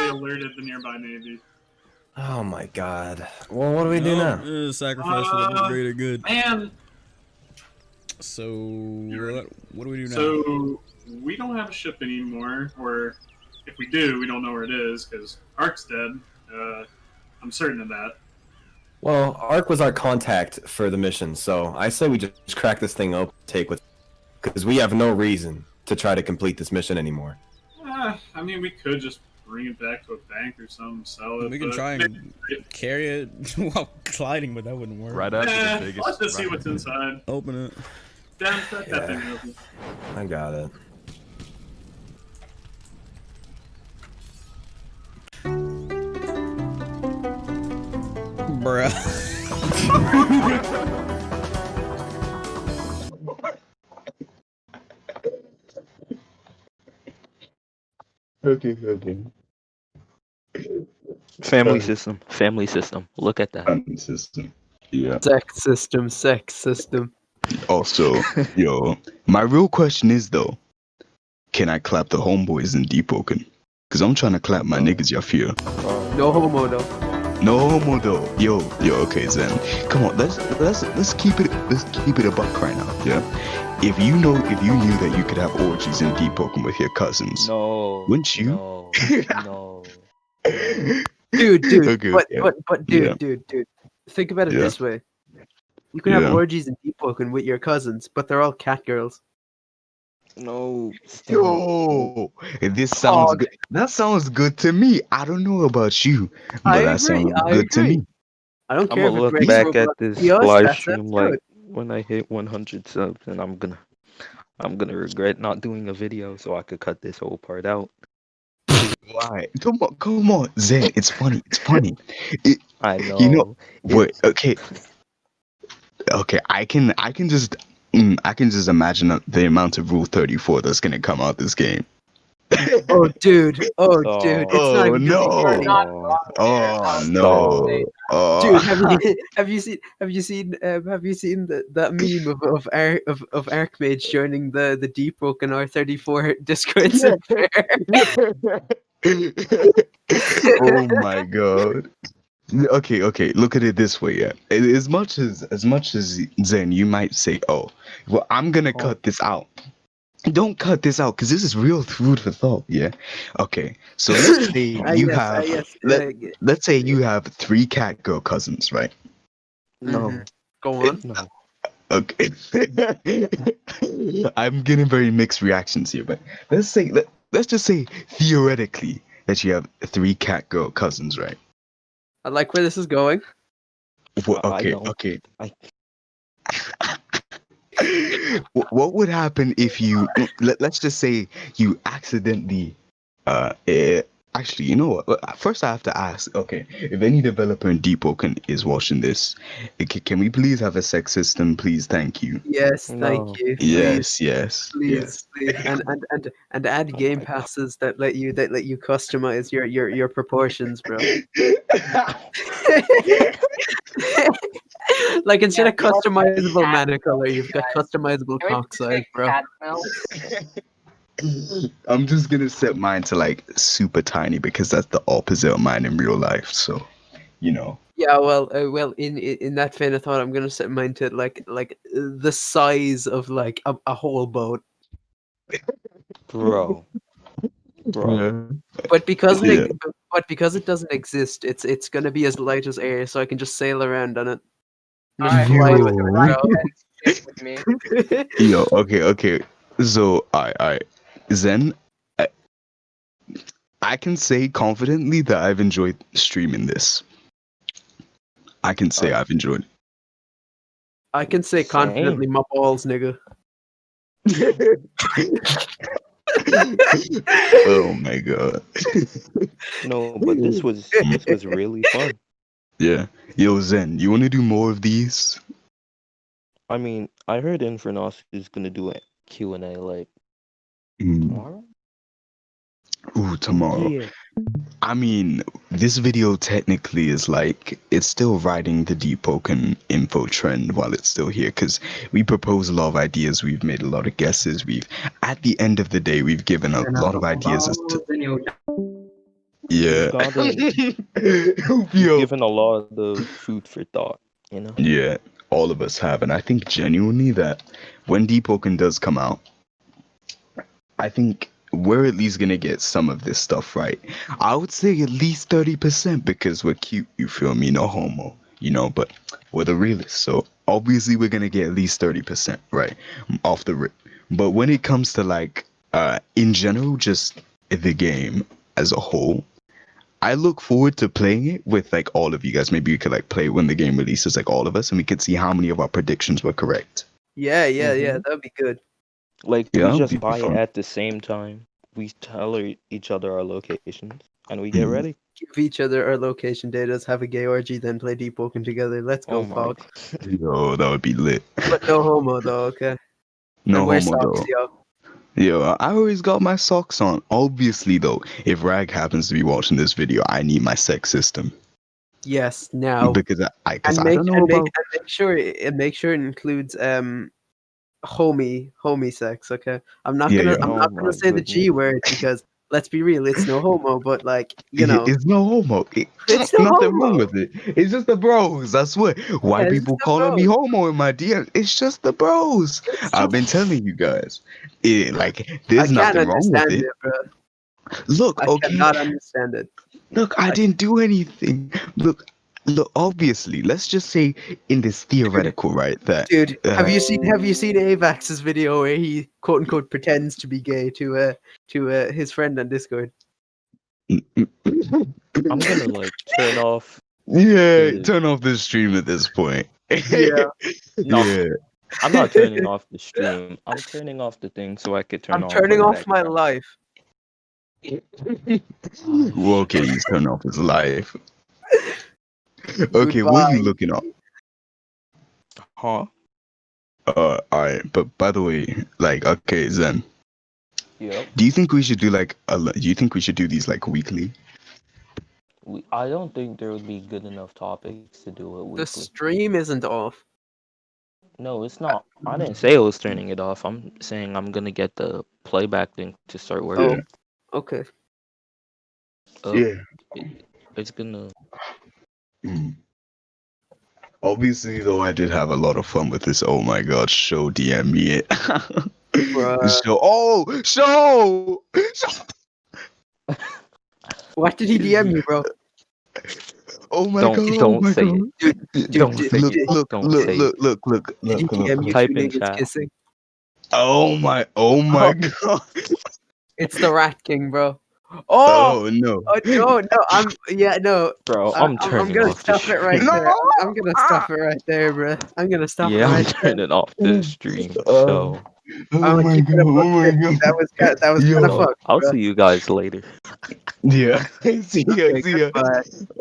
alerted the nearby navy. Oh my god. Well, what do we do now? Sacrifice for the greater good. Man. So what do we do now? So we don't have a ship anymore, or if we do, we don't know where it is because Ark's dead. I'm certain of that. Well, Ark was our contact for the mission, so I say we just crack this thing open, take with, because we have no reason to try to complete this mission anymore. I mean, we could just bring it back to a bank or something, sell it. We can try and carry it while gliding, but that wouldn't work. Right after the biggest. Let's just see what's inside. Open it. That thing open. I got it. Bruh. Okay. Family system. Look at that. Family system. Yeah. Sex system. Also, yo, my real question is though, can I clap the homeboys in Deepwoken? Cause I'm trying to clap my niggas, y'all fear. No homo though. No homo though. Yo, okay, Zen. Come on, let's keep it a buck right now, yeah? If you knew that you could have orgies in Deepwoken with your cousins, No. wouldn't you? No. Dude, Okay, but dude. Think about it this way. You can have orgies in Deepwoken with your cousins, but they're all cat girls. No. Yo, this sounds good. That sounds good to me. I don't know about you, but that sounds good to me. I don't I'm care gonna if look it back breaks at Roblox this POS, live that's stream good. like when I hit 100 subs, and I'm gonna regret not doing a video so I could cut this whole part out. Why? Come on, Zen. It's funny. It's funny. It, I know. you know what? It's- Okay. I can just imagine the amount of Rule 34 that's gonna come out this game. Oh, dude. Oh, dude. It's not Oh even gonna be no! funny. Oh Stop. no! Oh. Dude, have you seen that meme of Archmage joining the Deepwoken R34 Discord server? Oh my god. Okay. Look at it this way, yeah. As much as Zen, you might say, "Oh, well, I'm gonna cut this out." Don't cut this out, because this is real food for thought. Yeah. Okay. So let's say you have let's say you have 3 cat girl cousins, right? No. Go on. No. Okay. I'm getting very mixed reactions here, but let's just say theoretically that you have 3 cat girl cousins, right? I like where this is going. Well, I don't. okay. I- What would happen if you let's just say you accidentally actually, you know what, first I have to ask, okay, if any developer in Deepwoken is watching this, can we please have a sex system, please? Thank you. Yes, No. thank you. Yes. Please. And add game passes that let you customize your proportions, bro. Like instead of customizable mana color, you've got customizable cock size, bro. I'm just gonna set mine to like super tiny because that's the opposite of mine in real life. So, you know. Yeah, well, in that vein of thought, I'm gonna set mine to like the size of like a whole boat. Bro. But because Yeah. because it doesn't exist, it's gonna be as light as air, so I can just sail around on it. And Alright, just fly Yo. with it, with me. bro. Yo, okay. So, I Zen, I can say confidently that I've enjoyed streaming this. I can say I've enjoyed it. I can say confidently, my balls, nigga. Oh my god. No, but this was really fun. Yeah. Yo, Zen, you want to do more of these? I mean, I heard Infernos is gonna do a Q&A like tomorrow. Ooh, tomorrow. Yeah. I mean, this video technically is like, it's still riding the Deepwoken info trend while it's still here, because we propose a lot of ideas, we've made a lot of guesses, at the end of the day, we've given a lot of ideas as to... Yeah. You've given a lot of food for thought, you know? Yeah, all of us have, and I think genuinely that when Deepwoken does come out, I think we're at least gonna get some of this stuff right. I would say at least 30% because we're cute, you feel me? No homo, you know, but we're the realists, so obviously we're gonna get at least 30% right off the rip. But when it comes to like, in general, just the game as a whole, I look forward to playing it with like all of you guys. Maybe we could like play when the game releases, like all of us, and we could see how many of our predictions were correct. Yeah, that'd be good. Like, Yeah, we that'd just be buy it fun. at the same time. We tell each other our locations, and we get ready. Give each other our location data, have a gay orgy, then play Deepwoken together. Let's go, Oh my Fog. Yo, that would be lit. But no homo though, okay? No And wear homo socks, though. yo. Yo, I always got my socks on. Obviously though, if Rag happens to be watching this video, I need my sex system. Yes, now. Because I And don't know about... make sure it includes homie sex, okay? I'm not Yeah, gonna yeah. I'm not gonna say the G word because let's be real, it's no homo, but like, you know, It's no homo. It's no nothing homo. wrong with it. It's just the bros. I swear. Why Yeah, it's people the calling me bros. homo in my DM? It's just the bros. I've been telling you guys. Like, there's I can't nothing wrong with understand it. it, bro. Look, I okay. cannot understand it. Look, I didn't do anything. Look, obviously, let's just say in this theoretical, right? That Dude, have you seen Avax's video where he quote unquote pretends to be gay to his friend on Discord? I'm gonna like turn off. Yeah, turn off the stream at this point. Yeah. No, Yeah. I'm not turning off the stream. I'm turning off the thing so I could turn I'm off. turning my off my background. life. Well, okay, he's turned off his live. Okay, what are you looking up? Huh? Alright, but by the way, like, okay, Zen. Yep. Do you think we should do like do you think we should do these like weekly? I don't think there would be good enough topics to do it weekly. The stream isn't off. No, it's not. I didn't say I was turning it off. I'm saying I'm gonna get the playback thing to start working. Okay. Yeah. It's gonna. Obviously, though, I did have a lot of fun with this. Oh my god, show DM me it. Show. What did he DM you, bro? Oh my god! Don't say it. Don't say it. Look! Did he DM you Type two in niggas chat. kissing? Oh my god! It's the Rat King, bro. Oh no! No. Bro, I'm turning gonna off stop the it right stream. there. I'm gonna stop it right there, bro. I'm gonna stop it Yeah, I'm right there. turning off the stream. So. Oh my god! That was kind of fucked. I'll bro. see you guys later. Yeah. See ya. Bye.